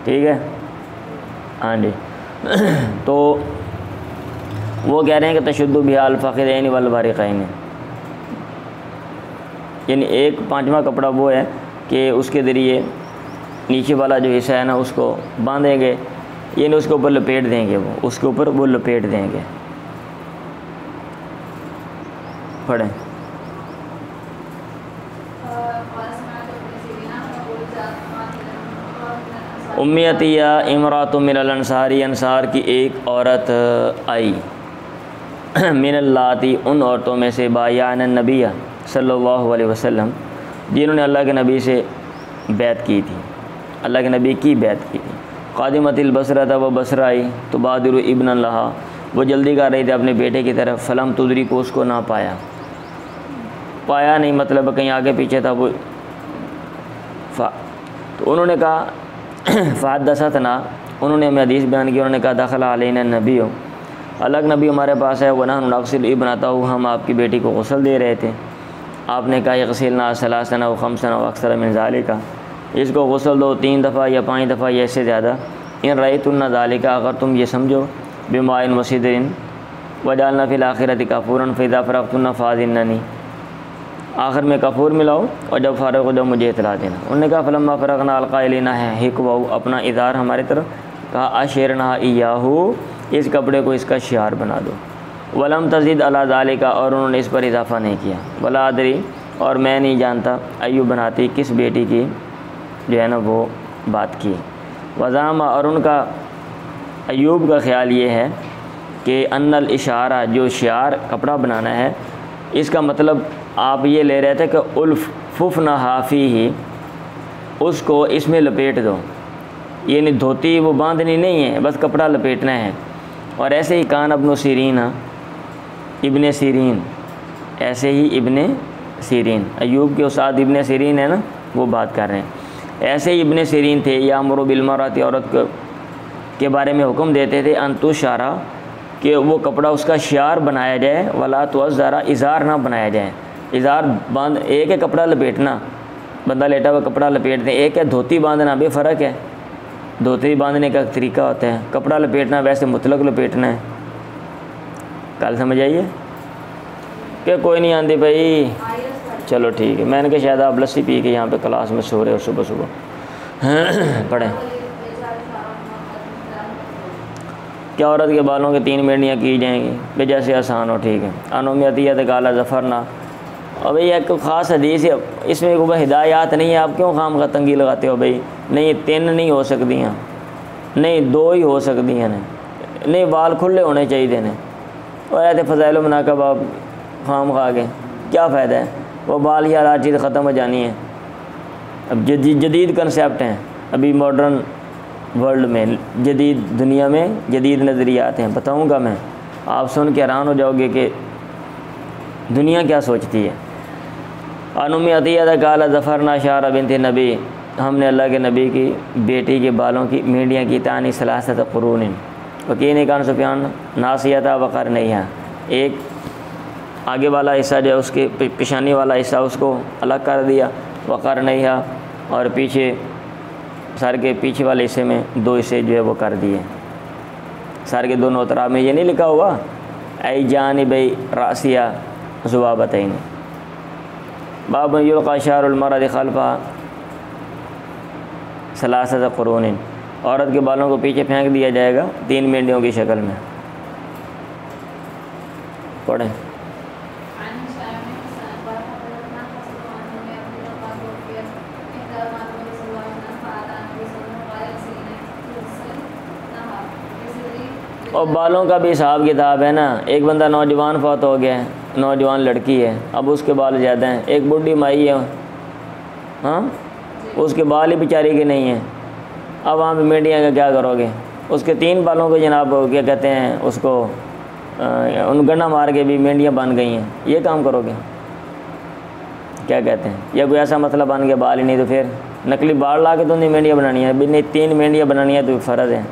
ٹھیک ہے، ہاں جی۔ تو وہ کہہ رہے ہیں کہ تشد بہا الفخذین والورقین، یعنی ایک 5واں کپڑا وہ ہے کہ اس کے ذریعے نیچے والا جو حصہ ہے نا اس کو باندھیں گے، یعنی اس کے اوپر لپیٹ دیں گے، وہ اس کے اوپر وہ لپیٹ دیں گے۔ پڑھیں۔ ام عطیہ امرأۃ من الانصار، انصار کی ایک عورت آئی، من اللاتی، ان عورتوں میں سے، بایعن النبی صلی اللہ علیہ وسلم، جنہوں نے اللہ کے نبی سے بیعت کی تھی، اللہ کے نبی کی بیعت کی تھی۔ قادمت البصرہ، وہ بصرہ آئی، تبادر ابن لہا، وہ جلدی کر رہی تھی اپنے بیٹے کی طرف، فلم تدری کو، اس کو نہ پایا نہیں، مطلب کہیں آگے پیچھے تھا وہ، تو انہوں نے کہا فحدثتنا، انہوں نے ہمیں حدیث بیان کی، انہوں نے کہا دخل علینا النبی، اللہ کے نبی ہمارے پاس ہے، ونحن نغسل ابنتہ، ہم آپ کی بیٹی کو غسل دے رہے تھے۔ آپ نے کہا یغسلنا ثلاثا و خمسا و اکثر من ذالک، اس کو غسل دو 3 دفعہ یا 5 دفعہ یا اس سے زیادہ، ان رأیتن ذالک، اگر تم یہ سمجھو، بماء وسدر وجعلنا فی الآخرۃ کافورا فاذا فرغتن فاذننی، آخر میں کافور ملاؤ اور جب فارغ ہو جب مجھے اطلاع دینا۔ انہوں نے کہا فلما فرغنا القائلین حکوا، اپنا ادار ہمارے طرف، کہا اشعرنا ایاہو، اس کپڑے کو اس کا شعار بنا دو، ولم تزد علی ذالک، اور انہوں نے اس پر اضافہ نہیں کیا، ولا ادری، اور میں نہیں جانتا، ایو بناتی، کس بیٹی کی جو ہے نا وہ بات کی۔ وزعم، اور ان کا ایوب کا خیال یہ ہے کہ ان الاشارہ، جو شعار کپڑا بنانا ہے، اس کا مطلب آپ یہ لے رہے تھے کہ الففنہا فیہ، اس کو اس میں لپیٹ دو، یعنی دھوتی وہ باندھنی نہیں ہے، بس کپڑا لپیٹنا ہے۔ اور ایسے ہی کان ابن سیرین، ابن سیرین، ایسے ہی ابن سیرین، ایوب کے استاد ابن سیرین ہے نا، وہ بات کر رہے ہیں، ایسے ہی ابن سیرین تھے، یامر بالمرأۃ، عورت کے بارے میں حکم دیتے تھے، ان تشارہ، کہ وہ کپڑا اس کا شعار بنایا جائے، ولا توزارہ، اظہار نہ بنایا جائے۔ اظہار باندھ، ایک ہے کپڑا لپیٹنا، بندہ لیٹا ہوا کپڑا لپیٹ دیں، ایک ہے دھوتی باندھنا، بے فرق ہے، دھوتی باندھنے کا طریقہ ہوتا ہے، کپڑا لپیٹنا ویسے مطلق لپیٹنا ہے۔ کل سمجھ آئیے کہ کوئی نہیں آندی بھائی، چلو ٹھیک ہے، میں نے کہا شاید آپ لسی پی کے یہاں پہ کلاس میں سو رہے ہو صبح صبح۔ پڑھیں، کیا عورت کے بالوں کے 3 مینڈیاں کی جائیں گی؟ بے جیسے آسان ہو، ٹھیک ہے۔ انومی عطیہ کالا ظفرنا، اور بھئی ایک خاص حدیث ہے، اس میں کوئی ہدایات نہیں ہے، آپ کیوں خام کا تنگی لگاتے ہو بھئی؟ نہیں 3 نہیں ہو سکتی ہیں، نہیں 2 ہی ہو سکتی ہیں، نہیں بال کھلے ہونے چاہیے نے، اور ایسے فضائل و مناقب آپ خام خواہ کے کیا فائدہ ہے؟ وہ بال یا ہر چیز ختم ہو جانی ہے۔ اب جدید کنسیپٹ ہیں، ابھی ماڈرن ورلڈ میں، جدید دنیا میں جدید نظریات ہیں، بتاؤں گا میں، آپ سن کے حیران ہو جاؤ گے کہ دنیا کیا سوچتی ہے۔ انومی عطیہ قال ظفرنا شعر بنت نبی، ہم نے اللہ کے نبی کی بیٹی کے بالوں کی مینڈیاں کی، تانی ثلاثۃ قرون، وکین کان سفیان ناسیتہ وقر نہیں ہے، ایک آگے والا حصہ جو ہے اس کے پیشانی والا حصہ اس کو الگ کر دیا، وقر نہیں ہے، اور پیچھے سر کے پیچھے والے حصے میں 2 حصے جو ہے وہ کر دیے، سر کے دونوں اطراف میں یہ نہیں لکھا ہوا ای جانبی راسیہ ذبابتین، باب یلقی شعر المرأۃ خلفہ ثلاثۃ قرون، عورت کے بالوں کو پیچھے پھینک دیا جائے گا 3 مینڈیوں کی شکل میں۔ پڑھیں، اور بالوں کا بھی حساب کتاب ہے نا، ایک بندہ نوجوان فوت ہو گیا ہے، نوجوان لڑکی ہے، اب اس کے بال زیادہ ہیں، ایک بڈھی مائی ہے، ہاں اس کے بال ہی بیچاری کے نہیں ہیں، اب وہاں پہ مینڈیاں کا کیا کرو گے؟ اس کے 3 بالوں کو جناب کیا کہتے ہیں اس کو، ان گنا مار کے بھی مینڈیاں بن گئی ہیں، یہ کام کرو گے؟ کیا کہتے ہیں؟ یا کوئی ایسا مسئلہ بن گیا بال ہی نہیں تو پھر نقلی بال لا کے تو نہیں مینڈیاں بنانی ہیں، نہیں 3 مینڈیاں بنانی ہیں تو فرض ہے۔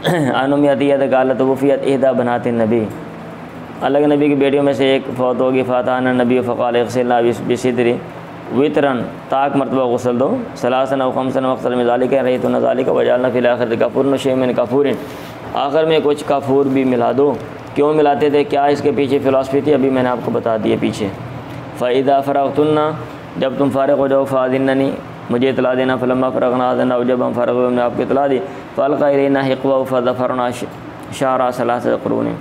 انومی عطیہ قالت وفیت احدی بنات النبی، اللہ کے نبی کی بیٹیوں میں سے ایک فوت ہوگی، فاتانا نبی فقال اغسلنا بصدر وطرن، تاک مرتبہ غسل دو، ثلاثا او خمسا واکثر من ذلک رأیتن ذلک وجعلنا فی الاخرۃ کافورا شیئا من کافور، آخر میں کچھ کافور بھی ملا دو۔ کیوں ملاتے تھے؟ کیا اس کے پیچھے فلسفی تھی؟ ابھی میں نے آپ کو بتا دیا پیچھے۔ فَإِذَا فَرَغْتُنَّ، جب تم فارغ ہو جاؤ، فَأَذِنَّنِي، مجھے اطلاع دینا، فلما فرغنا آذنا، جب ہم فارغ ہوئے ہم نے آپ کو اطلاع دی، فَأَلْقَى إِلَيْنَا حِقْوَهُ فَظَفَرْنَا شَعْرَ ثَلَاثَةِ قُرُونٍ،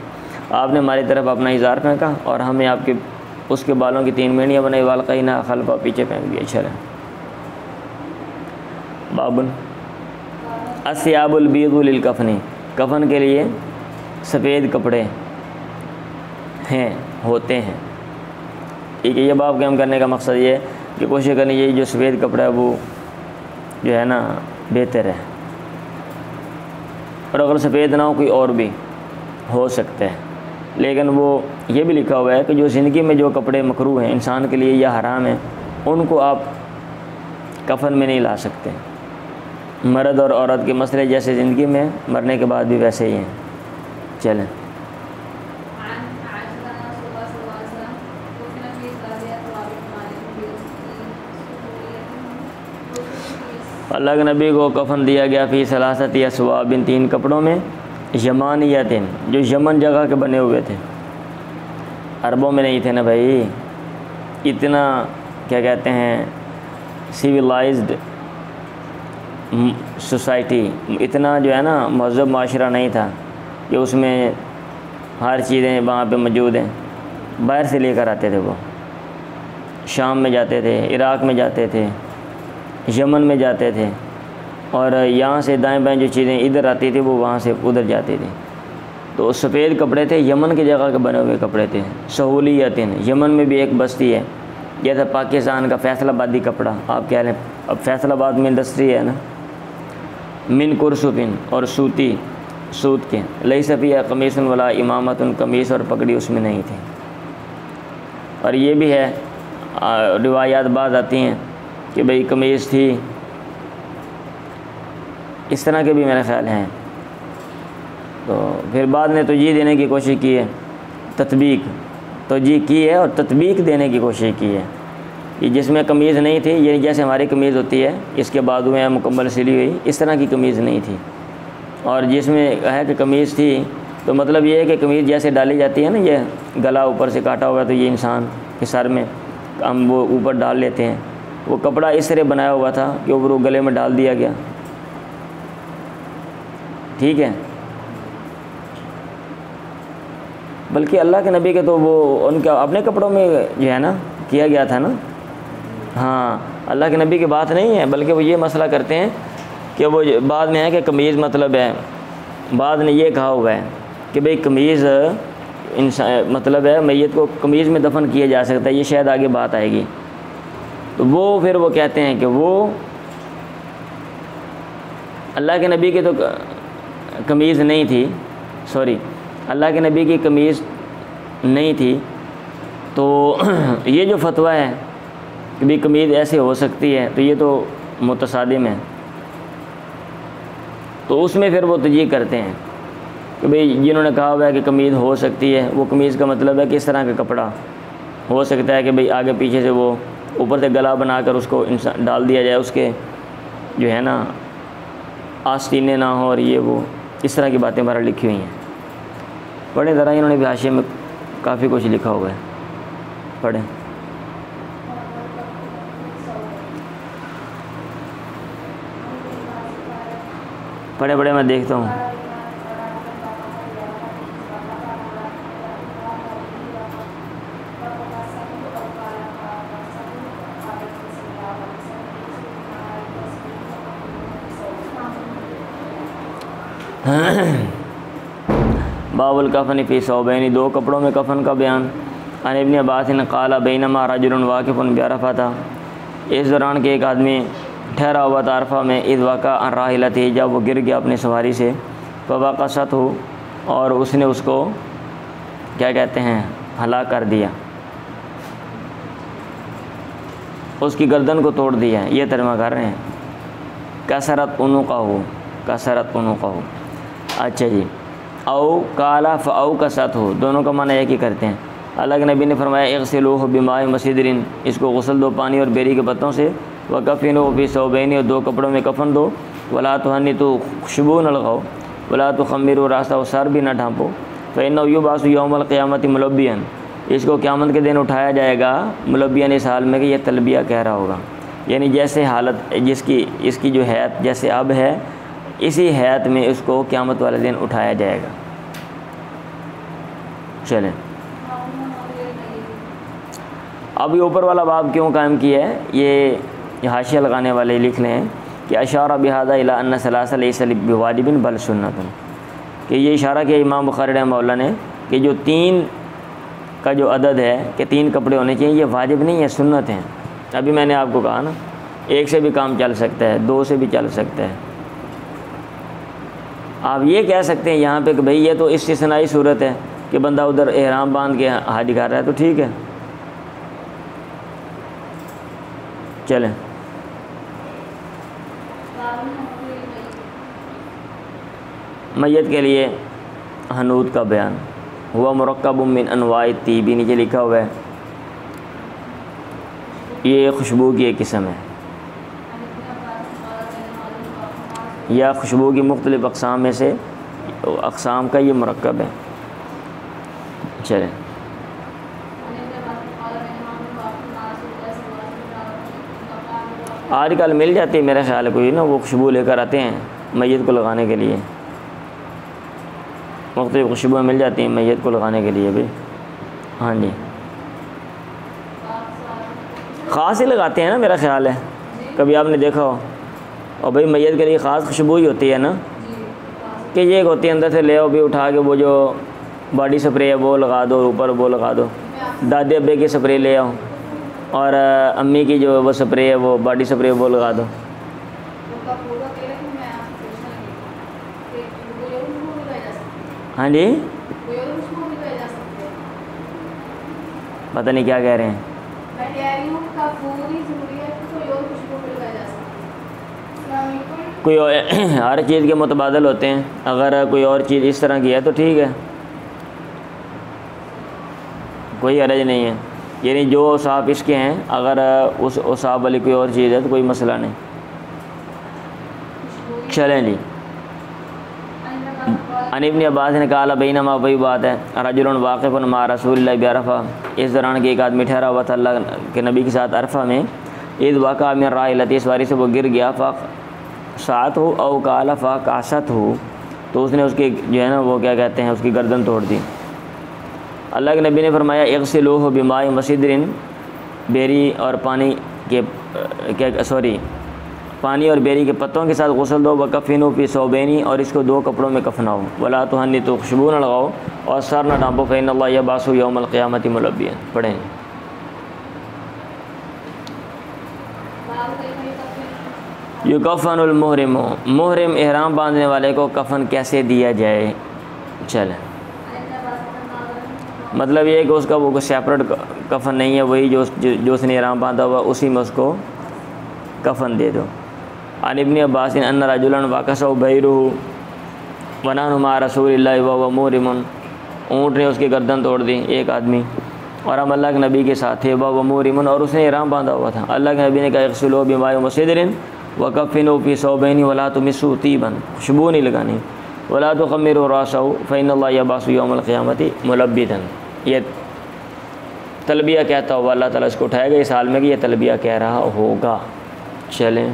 آپ نے ہماری طرف اپنا اظہار پھینکا اور ہم نے آپ کے اس کے بالوں کی 3 مینڈیاں بنائی، وَأَلْقَيْنَا خَلْفَهُ، پیچھے پھینک دیا۔ اچھا ہے، بابن الثياب البيض للکفن، کفن کے لیے سفید کپڑے ہیں ہوتے ہیں، ٹھیک ہے۔ یہ باب قائم کرنے کا مقصد یہ ہے کہ کوشش کرنی چاہیے جو سفید کپڑا ہے وہ جو ہے نا بہتر ہے، اور اگر سفید نہ ہو کوئی اور بھی ہو سکتا ہے، لیکن وہ یہ بھی لکھا ہوا ہے کہ جو زندگی میں جو کپڑے مکروہ ہیں انسان کے لیے یا حرام ہیں ان کو آپ کفن میں نہیں لا سکتے۔ مرد اور عورت کے مسئلے جیسے زندگی میں مرنے کے بعد بھی ویسے ہی ہیں۔ چلیں، اللہ کے نبی کو کفن دیا گیا فی ثلاثۃ اثواب، 3 کپڑوں میں، یمانیت، جو یمن جگہ کے بنے ہوئے تھے، عربوں میں نہیں تھے نا بھائی، اتنا کیا کہتے ہیں سیویلائزڈ سوسائٹی، اتنا جو ہے نا مہذب معاشرہ نہیں تھا، کہ اس میں ہر چیزیں وہاں پہ موجود ہیں، باہر سے لے کر آتے تھے وہ، شام میں جاتے تھے، عراق میں جاتے تھے، یمن میں جاتے تھے، اور یہاں سے دائیں بائیں جو چیزیں ادھر آتی تھی وہ وہاں سے ادھر جاتی تھی۔ تو سفید کپڑے تھے، یمن کی جگہ کے بنے ہوئے کپڑے تھے، سہولیتیں۔ یمن میں بھی ایک بستی ہے، جیسا پاکستان کا فیصل آبادی کپڑا، آپ کہہ رہے ہیں اب فیصل آباد میں انڈسٹری ہے نا، من کرسوتن، اور سوتی، سوت کے، لیس فیہا قمیص ولا امامۃ، قمیص اور پگڑی اس میں نہیں تھی۔ اور یہ بھی ہے، روایات بعض آتی ہیں کہ بھئی قمیص تھی، اس طرح کے بھی میرے خیال ہیں۔ تو پھر بعد میں توجیہ دینے کی کوشش کی ہے، توجیہ کی ہے اور تطبیق دینے کی کوشش کی ہے کہ جس میں قمیض نہیں تھی، یعنی جیسے ہماری قمیض ہوتی ہے اس کے بازو میں مکمل سلی ہوئی، اس طرح کی قمیض نہیں تھی۔ اور جس میں ہے کہ قمیض تھی تو مطلب یہ ہے کہ قمیض جیسے ڈالی جاتی ہے نا، یہ گلا اوپر سے کاٹا ہوا تو یہ انسان کے سر میں ہم وہ اوپر ڈال لیتے ہیں، وہ کپڑا اس طرح بنایا ہوا تھا کہ اوپر وہ گلے میں ڈال دیا گیا، ٹھیک ہے۔ بلکہ اللہ کے نبی کے تو وہ ان کا اپنے کپڑوں میں جو ہے نا کیا گیا تھا نا، ہاں اللہ کے نبی کی بات نہیں ہے، بلکہ وہ یہ مسئلہ کرتے ہیں کہ وہ بعد میں ہے کہ قمیض مطلب ہے، بعد نے یہ کہا ہوا ہے کہ بھئی قمیض انسان مطلب ہے میت کو قمیض میں دفن کیا جا سکتا ہے، یہ شاید آگے بات آئے گی۔ تو وہ پھر وہ کہتے ہیں کہ وہ اللہ کے نبی کی تو قمیض نہیں تھی، اللہ کے نبی کی قمیض نہیں تھی، تو یہ جو فتویٰ ہے کہ بھی قمیض ایسے ہو سکتی ہے تو یہ تو متصادم ہے۔ تو اس میں پھر وہ تجزیہ کرتے ہیں کہ بھئی جنہوں نے کہا ہوا ہے کہ قمیض ہو سکتی ہے، وہ قمیض کا مطلب ہے کہ اس طرح کا کپڑا ہو سکتا ہے کہ بھئی آگے پیچھے سے وہ اوپر سے گلا بنا کر اس کو ڈال دیا جائے، اس کے جو ہے نا آستینے نہ ہو، اور یہ وہ اس طرح کی باتیں بارہ لکھی ہوئی ہیں۔ پڑھیں ذرا، انہوں نے بھی حاشیے میں کافی کچھ لکھا ہوا ہے، پڑھیں۔ پڑھے میں دیکھتا ہوں۔ باب الکفن فی ثوبین، دو کپڑوں میں کفن کا بیان۔ عن ابن عباس قال بینما رجل واقف بعرفہ، اس دوران کہ ایک آدمی ٹھہرا ہوا تھا عرفہ میں، اذ وقع عن راحلتہ، جب وہ گر گیا اپنی سواری سے، فوقصتہ، اور اس نے اس کو کیا کہتے ہیں ہلاک کر دیا، اس کی گردن کو توڑ دیا، یہ ترجمہ کر رہے ہیں۔ کسرت عنقہ، اچھا جی۔ او کالا فاو کسات ہو، دونوں کا معنی ایک ہی کرتے ہیں۔ اللہ کے نبی نے فرمایا اغسلوہ بماء وسدر، اس کو غسل دو پانی اور بیری کے پتوں سے، وکفنوہ فی ثوبین، اور دو کپڑوں میں کفن دو، ولا تحنطوا، خوشبو نہ لگاؤ، ولا تخمروا راسہ، اور سر بھی نہ ڈھانپو، فانہ یبعث یوم القیامۃ ملبیا، اس کو قیامت کے دن اٹھایا جائے گا ملبیا، اس حال میں کہ یہ تلبیہ کہہ رہا ہوگا، یعنی جیسے حالت اس کی جو حیات جیسے اب ہے، اسی حیات میں اس کو قیامت والے دن اٹھایا جائے گا۔ چلیں اب یہ اوپر والا باب کیوں قائم کیا ہے، یہ حاشیہ لگانے والے لکھ لیں کہ اشارہ بہذا الی ان ثلاثہ لیس بواجب بل سنت، کہ یہ اشارہ کیا امام بخاری رحمہ اللہ نے کہ جو 3 کا جو عدد ہے کہ 3 کپڑے ہونے چاہیے، یہ واجب نہیں ہے، سنت ہیں۔ ابھی میں نے آپ کو کہا نا 1 سے بھی کام چل سکتا ہے، 2 سے بھی چل سکتا ہے۔ آپ یہ کہہ سکتے ہیں یہاں پہ کہ بھئی یہ تو استثنائی صورت ہے کہ بندہ ادھر احرام باندھ کے حج کر رہا ہے، تو ٹھیک ہے، چلیں۔ میت کے لیے حنوط کا بیان، ہوا مرکب من انواع الطیب، نیچے لکھا ہوا ہے یہ خوشبو کی ایک قسم ہے، یا خوشبو کی مختلف اقسام میں سے اقسام کا یہ مرکب ہے۔ چلیں آج کل مل جاتی ہے میرے خیال کوئی نا، وہ خوشبو لے کر آتے ہیں میت کو لگانے کے لیے، مختلف خوشبوئیں مل جاتی ہیں میت کو لگانے کے لیے بھی. ہاں جی خاص ہی لگاتے ہیں نا میرا خیال ہے, کبھی آپ نے دیکھا ہو. اور بھائی میت کے لیے خاص خوشبو ہی ہوتی ہے نا, کہ یہ ایک ہوتی ہے اندر سے لے آؤ بھی اٹھا کے, وہ جو باڈی سپرے ہے وہ لگا دو, اوپر وہ لگا دو. دادی ابے کی سپرے لے آؤ, اور امی کی جو وہ سپرے ہے وہ باڈی سپرے وہ لگا دو. ہاں جی پتہ نہیں کیا کہہ رہے ہیں. کوئی ہر چیز کے متبادل ہوتے ہیں, اگر کوئی اور چیز اس طرح کی ہے تو ٹھیک ہے, کوئی حرج نہیں ہے. یعنی جو اوصاف اس کے ہیں اگر اس اوصاف والی کوئی اور چیز ہے تو کوئی مسئلہ نہیں. چلیں جی. عن ابن عباس نے کہا بینما, وہی بات ہے, رجل واقف مع رسول اللہ بعرفہ, اس دوران کہ ایک آدمی ٹھہرا ہوا تھا اللہ کے نبی کے ساتھ عرفہ میں. اذ وقع من راحلتی, سواری سے وہ گر گیا, ساتھ ہو او قال فقاست ہو, تو اس نے اس کی جو ہے نا وہ کیا کہتے ہیں اس کی گردن توڑ دی. اللہ کے نبی نے فرمایا اغسلوہ بماء وسدر, بیری اور پانی کے پانی اور بیری کے پتوں کے ساتھ غسل دو. وکفنوا فی ثوبین, اور اس کو 2 کپڑوں میں کفناؤ. ولا تحنطوا, خوشبو نہ لگاؤ اور سر نہ ڈانپو. فإن اللہ یبعث یوم القیامۃ ملبیا. پڑھیں. یکفن المحرم, محرم احرام باندھنے والے کو کفن کیسے دیا جائے. چلیں, مطلب یہ ہے کہ اس کا وہ سیپریٹ کفن نہیں ہے, وہی جو اس نے احرام باندھا ہوا اسی میں اس کو کفن دے دو. عن ابن عباس ان رجلا وقصه بعیرہ ونحن مع رسول اللہ وهو محرم, اونٹ نے اس کی گردن توڑ دی ایک آدمی, اور ہم اللہ کے نبی کے ساتھ تھے. وهو محرم, اور اس نے احرام باندھا ہوا تھا. اللہ کے نبی نے کہا اغسلوہ بماء وسدر وکفنوا فی ثوبین ولا تمسوا طیبا, خوشبو نہیں لگانی. ولا تخمروا راسه فإن اللہ یبعث یوم القیامۃ ملبدا. یہ تلبیہ کہتا ہوا اللہ تعالیٰ اس کو اٹھائے گا اس حال میں کہ یہ تلبیہ کہہ رہا ہوگا. چلیں.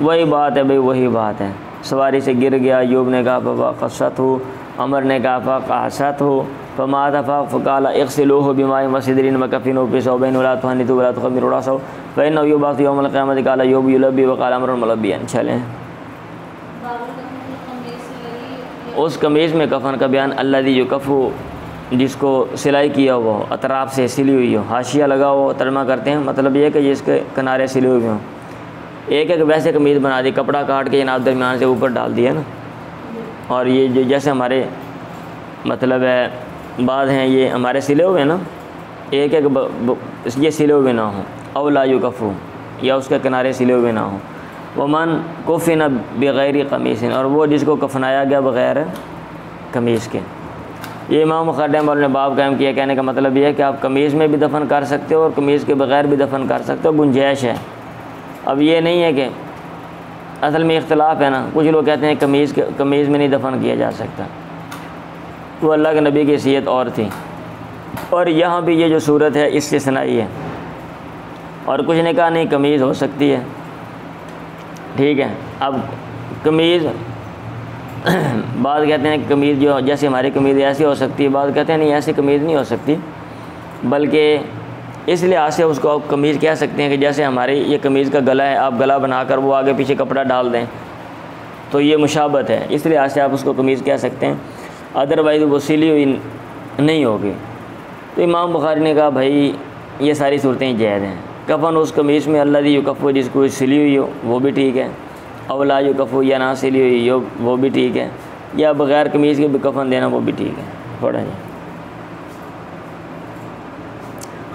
وہی بات ہے بھائی, وہی بات ہے. سواری سے گر گیا, ایوب نے کہا فقست ہو, عمر نے کہا فقاست ہو, فمات فقال اغسلوہ بماء وسدر وکفنوا فی ثوبین ولا تحنطوا ولا تخمروا راسه فإنه یبعث یوم القیامۃ. قال ایوب یلبی وقال عمر ملبیا. چلیں. اس قمیض میں کفن کا بیان. الذی یکفو, جس کو سلائی کیا ہوا ہو, اطراف سے سلی ہوئی ہو, حاشیہ لگا ہو, ترجمہ کرتے ہیں مطلب یہ ہے کہ جس کے کنارے سلے ہوئے ہوں. ایک ویسے قمیض بنا دی, کپڑا کاٹ کے جناب درمیان سے اوپر ڈال دیا نا, اور یہ جو جیسے ہمارے مطلب ہے بعض ہیں یہ ہمارے سلے ہوئے نا, ایک یہ سلے ہوئے نہ ہوں. او لا یکفو, یا اس کے کنارے سلے ہوئے نہ ہوں. ومن کفن بغیر قمیص, اور وہ جس کو کفنایا گیا بغیر قمیص کے. یہ امام مقدم اور نے باب قائم کیا. کہنے کا مطلب یہ ہے کہ آپ قمیض میں بھی دفن کر سکتے ہو اور قمیض کے بغیر بھی دفن کر سکتے ہو, گنجائش ہے. اب یہ نہیں ہے کہ اصل میں اختلاف ہے نا, کچھ لوگ کہتے ہیں قمیض میں نہیں دفن کیا جا سکتا, وہ اللہ کے نبی کی حیثیت اور تھی. اور یہاں بھی یہ جو صورت ہے استثنائی ہے, اور کچھ نے کہا نہیں قمیض ہو سکتی ہے. ٹھیک ہے. اب قمیض بعض کہتے ہیں کہ قمیض جو جیسے ہماری قمیض ایسی ہو سکتی ہے, بعض کہتے ہیں نہیں ایسی قمیض نہیں ہو سکتی, بلکہ اس لحاظ سے اس کو آپ قمیض کہہ سکتے ہیں کہ جیسے ہماری یہ قمیض کا گلا ہے, آپ گلا بنا کر وہ آگے پیچھے کپڑا ڈال دیں تو یہ مشابہت ہے, اس لحاظ سے آپ اس کو قمیض کہہ سکتے ہیں. ادروائز وہ سلی ہوئی نہیں ہوگی. تو امام بخاری نے کہا بھائی یہ ساری صورتیں جائز ہیں. کفن اس قمیض میں الذی یکفو, جس کو سلی ہوئی ہو وہ بھی ٹھیک ہے. او لا یکفو, یا نہ سلی ہوئی ہو وہ بھی ٹھیک ہے. یا بغیر قمیض کے بھی کفن دینا وہ بھی ٹھیک ہے. پڑھیں جی.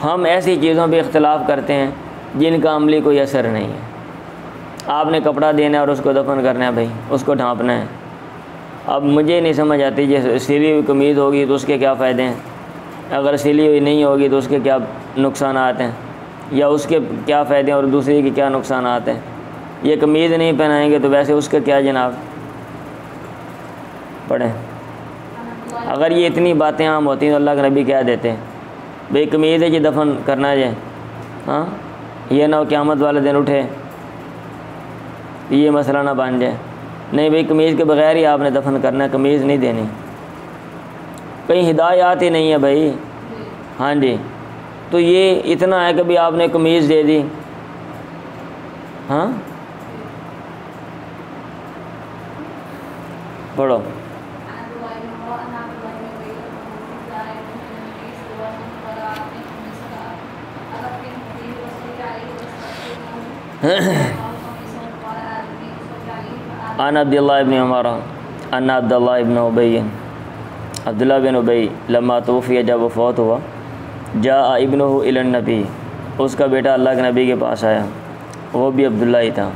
ہم ایسی چیزوں پہ اختلاف کرتے ہیں جن کا عملی کوئی اثر نہیں ہے. آپ نے کپڑا دینا ہے اور اس کو دفن کرنا ہے, بھائی اس کو ڈھانپنا ہے. اب مجھے نہیں سمجھ آتی جیسے سلی ہوئی قمیض ہوگی تو اس کے کیا فائدے ہیں, اگر سلی ہوئی نہیں ہوگی تو اس کے کیا نقصانات ہیں, یا اس کے کیا فائدے ہیں اور دوسری کے کیا نقصانات ہیں. یہ قمیض نہیں پہنائیں گے تو ویسے اس کا کیا جناب. پڑھیں. اگر یہ اتنی باتیں عام ہوتی ہیں تو اللہ کے نبی کیا دیتے ہیں بھئی قمیض ہے جی دفن کرنا ہے. ہاں یہ نہ ہو قیامت والے دن اٹھے یہ مسئلہ نہ بن جائے، نہیں بھئی قمیض کے بغیر ہی آپ نے دفن کرنا ہے، قمیض نہیں دینی، کہیں ہدایات ہی نہیں ہے بھائی۔ ہاں جی، تو یہ اتنا ہے کہ بھی آپ نے قمیض دے دی، ہاں پڑھو۔ عن عبد اللہ ابن عمر ان عبد اللہ ابن ابی، عبداللہ بن ابی لما توفی، جب وہ فوت ہوا، جاء ابنہ الی النبی، اس کا بیٹا اللہ کے نبی کے پاس آیا، وہ بھی عبداللہ ہی تھا،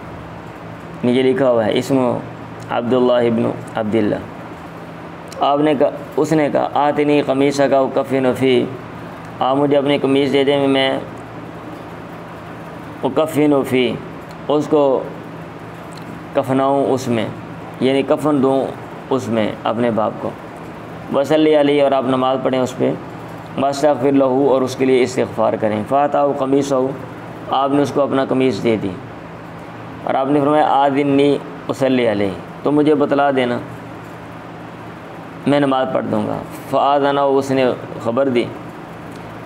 نیچے لکھا ہوا ہے اسم عبداللہ ابن عبداللہ۔ آپ نے کہا، اس نے کہا آتنی قمیصہ کا اکفن فی، آپ مجھے اپنی قمیض دے دیں، میں اکفن فی، اس کو کفناؤں اس میں، یعنی کفن دوں اس میں اپنے باپ کو، وصلی علیہ، اور آپ نماز پڑھیں اس پہ، واستغفر لہ، اور اس کے لیے استغفار کریں، فاتحہ قمیصہ، آپ نے اس کو اپنا قمیض دے دی، اور آپ نے فرمایا آذنی اصلی علیہ، تو مجھے بتلا دینا میں نماز پڑھ دوں گا، فآذنہ، اس نے خبر دی۔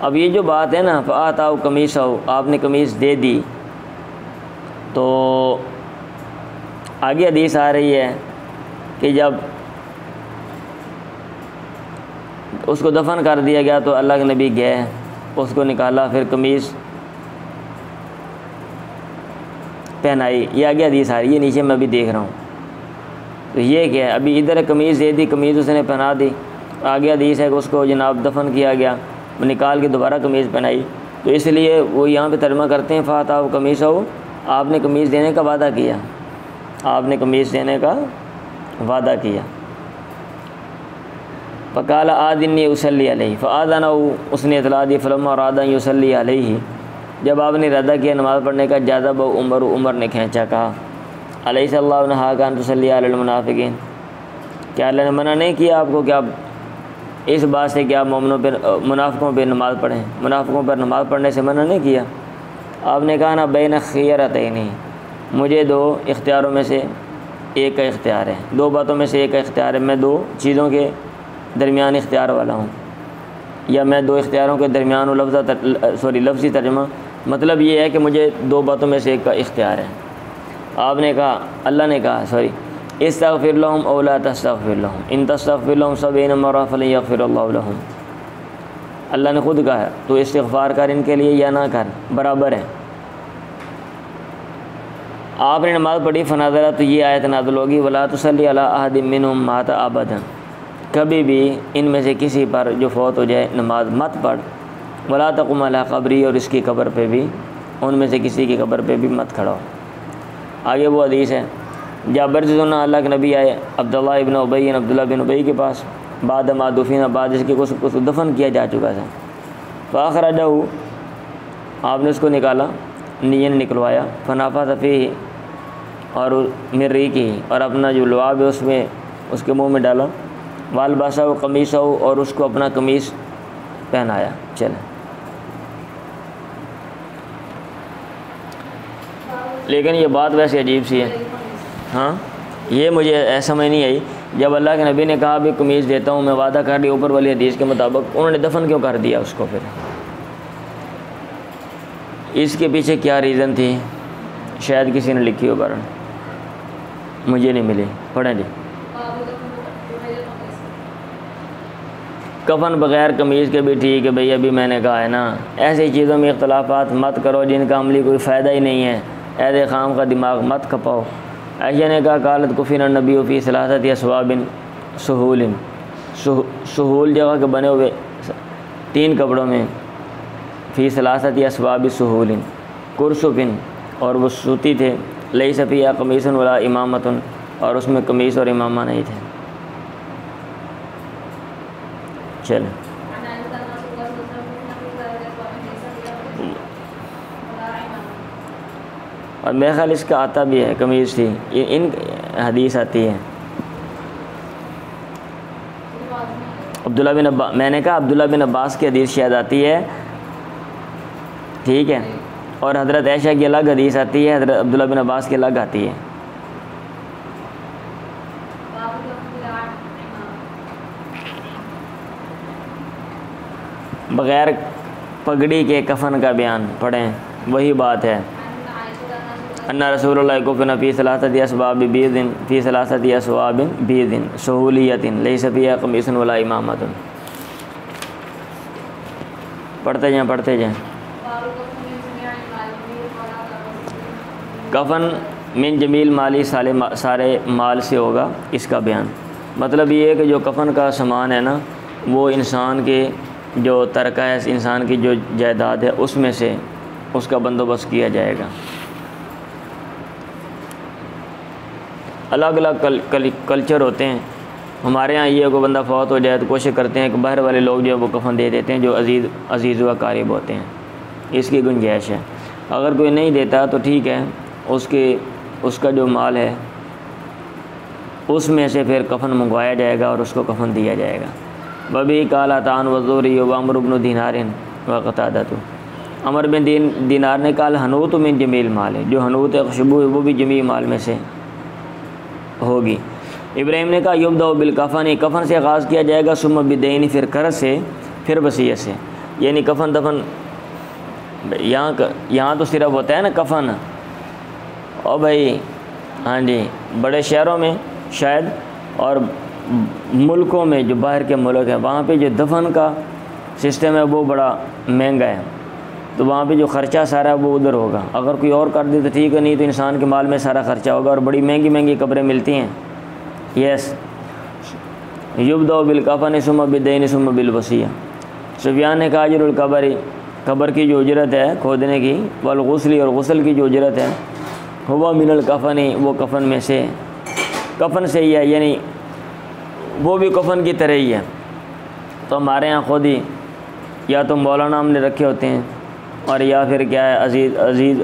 اب یہ جو بات ہے نا، فآتاہ قمیصہ، آپ نے قمیض دے دی، تو آگے حدیث آ رہی ہے کہ جب اس کو دفن کر دیا گیا تو اللہ کے نبی گئے، اس کو نکالا، پھر قمیض پہنائی، یہ آگے حدیث آ رہی ہے، نیچے میں بھی دیکھ رہا ہوں، تو یہ کیا ہے، ابھی ادھر قمیض دے دی، قمیض اس نے پہنا دی، آگے حدیث ہے کہ اس کو جناب دفن کیا گیا، نکال کے دوبارہ قمیض پہنائی، تو اس لیے وہ یہاں پہ ترجمہ کرتے ہیں فاتحہ قمیصہ، آپ نے قمیض دینے کا وعدہ کیا، آپ نے قمیض دینے کا وعدہ کیا۔ فقال آذنی اصلی علیہ، فآذنہ، اس نے اطلاع دی، فلما اراد ان یصلی علیہ، جب آپ نے ارادہ کیا نماز پڑھنے کا، جذب عمر، عمر نے کھینچا، کہا الیس اللہ نہاک ان تصلی علی المنافقین، کیا اللہ نے منع نہیں کیا آپ کو کہ آپ اس بات سے کہ آپ مومنوں پہ، منافقوں پہ نماز پڑھیں، منافقوں پر نماز پڑھنے سے منع نہیں کیا؟ آپ نے کہا نا بین خیرتین، مجھے دو اختیاروں میں سے ایک کا اختیار ہے، دو باتوں میں سے ایک کا اختیار ہے، میں دو چیزوں کے درمیان اختیار والا ہوں، یا میں دو اختیاروں کے درمیان ہوں، لفظی ترجمہ مطلب یہ ہے کہ مجھے دو باتوں میں سے ایک کا اختیار ہے۔ آپ نے کہا، اللہ نے کہا استغفر لهم او لا تستغفر لهم ان تستغفر لهم 70 مرہ فلن یغفر اللہ لهم، اللہ نے خود کہا ہے تو استغفار کر ان کے لیے یا نہ کر، برابر ہے۔ آپ نے نماز پڑھی، فنازلہ، تو یہ آیت نازل ہوگی، ولا تصلی علی احد منهم مات ابدا، کبھی بھی ان میں سے کسی پر جو فوت ہو جائے نماز مت پڑھ، ولا تقم علی قبری، اور اس کی قبر پہ بھی، ان میں سے کسی کی قبر پہ بھی مت کھڑا ہو۔ آگے وہ حدیث ہے، جابر سے سنا اللہ کے نبی آئے عبداللہ ابن ابی، عبداللہ بن ابی کے پاس، بعد ما دفن، بعد اس کے کو دفن کیا جا چکا تھا، فاخرجہ، آپ نے اس کو نکالا، نیت نکلوایا، فنافث فیہ، اور مری کی، اور اپنا جو لعاب ہے اس میں اس کے منہ میں ڈالا، والباسہ قمیصہ، اور اس کو اپنا قمیص پہنایا۔ چلیں، لیکن یہ بات ویسے عجیب سی ہے، ہاں یہ مجھے ایسا سمجھ نہیں آئی، جب اللہ کے نبی نے کہا بھی قمیض دیتا ہوں، میں وعدہ کر لیا اوپر والی حدیث کے مطابق، انہوں نے دفن کیوں کر دیا اس کو؟ پھر اس کے پیچھے کیا ریزن تھی؟ شاید کسی نے لکھی ہو، بارن مجھے نہیں ملی، پڑھیں جی۔ کفن بغیر قمیض کے بھی ٹھیک ہے بھئی، ابھی میں نے کہا ہے نا، ایسی چیزوں میں اختلافات مت کرو جن کا عملی کوئی فائدہ ہی نہیں ہے، ایسے خام کا دماغ مت کھپاؤ۔ عائشہ نے کہا قالت کفن النبی فی ثلاثۃ اثواب سہول، سہول جگہ کے بنے ہوئے 3 کپڑوں میں، فی ثلاثۃ اثواب سہول، کرسف، اور وہ سوتی تھے، لیس فیہا قمیص ولا امامۃ، اور اس میں قمیص اور امامہ نہیں تھے۔ چلیں، اور میرا خیال اس کا آتا بھی ہے، قمیض تھی، ان حدیث آتی ہے۔ عبداللہ بن عباس، میں نے کہا عبداللہ بن عباس کی حدیث شاید آتی ہے، ٹھیک ہے، اور حضرت عائشہ کی الگ حدیث آتی ہے، حضرت عبداللہ بن عباس کی الگ آتی ہے، بغیر پگڑی کے کفن کا بیان پڑھیں، وہی بات ہے۔ ان رسول اللہ کفن فی ثلاثۃ اسباب بیض فی ثلاثۃ اسواب بیض سہولیۃ لیس فیہا قمیص ولا امامۃ۔ پڑھتے جائیں۔ کفن من جمیل مالی سارے مال سے ہوگا، اس کا بیان مطلب یہ ہے کہ جو کفن کا سامان ہے نا، وہ انسان کے جو ترکہ ہے، انسان کی جو جائیداد ہے، اس میں سے اس کا بندوبست کیا جائے گا۔ الگ الگ کلچر ہوتے ہیں۔ ہمارے ہاں یہ کوئی بندہ فوت ہو جائے تو کوشش کرتے ہیں کہ باہر والے لوگ جو ہے وہ کفن دے دیتے ہیں، جو عزیز و اقارب ہوتے ہیں، اس کی گنجائش ہے۔ اگر کوئی نہیں دیتا تو ٹھیک ہے، اس کا جو مال ہے اس میں سے پھر کفن منگوایا جائے گا اور اس کو کفن دیا جائے گا۔ وبی قال عطاء والزہری وعمر بن دینار وقتادہ۔ عمر بن دینار نے کہا حنوت من جمیل مال ہے، جو حنوت خوشبو ہے وہ بھی جمیل مال میں سے ہوگی۔ ابراہیم نے کہا یبدأ بالکفن، کفن سے آغاز کیا جائے گا، ثم بالدین، پھر قرض سے، پھر وصیت سے۔ یعنی کفن دفن یہاں تو صرف ہوتا ہے نا کفن، اور بھائی ہاں جی بڑے شہروں میں شاید اور ملکوں میں جو باہر کے ملک ہیں وہاں پہ جو دفن کا سسٹم ہے وہ بڑا مہنگا ہے، تو وہاں پہ جو خرچہ سارا ہے وہ ادھر ہوگا۔ اگر کوئی اور کر دے تو ٹھیک ہے، نہیں تو انسان کے مال میں سارا خرچہ ہوگا، اور بڑی مہنگی مہنگی قبریں ملتی ہیں۔ یس یبدأ بالکفن ثم بالدین ثم بالوصیہ۔ سفیان نے کہا اجر القبر، قبر کی جو اجرت ہے کھودنے کی، والغسل، اور غسل کی جو اجرت ہے، ہوا من الکفن، وہ کفن میں سے، کفن سے ہی ہے، یعنی وہ بھی کفن کی طرح ہی ہے۔ تو ہمارے ہاں خود ہی یا تو مولانا ہم نے رکھے ہوتے ہیں، اور یا پھر کیا ہے عزیز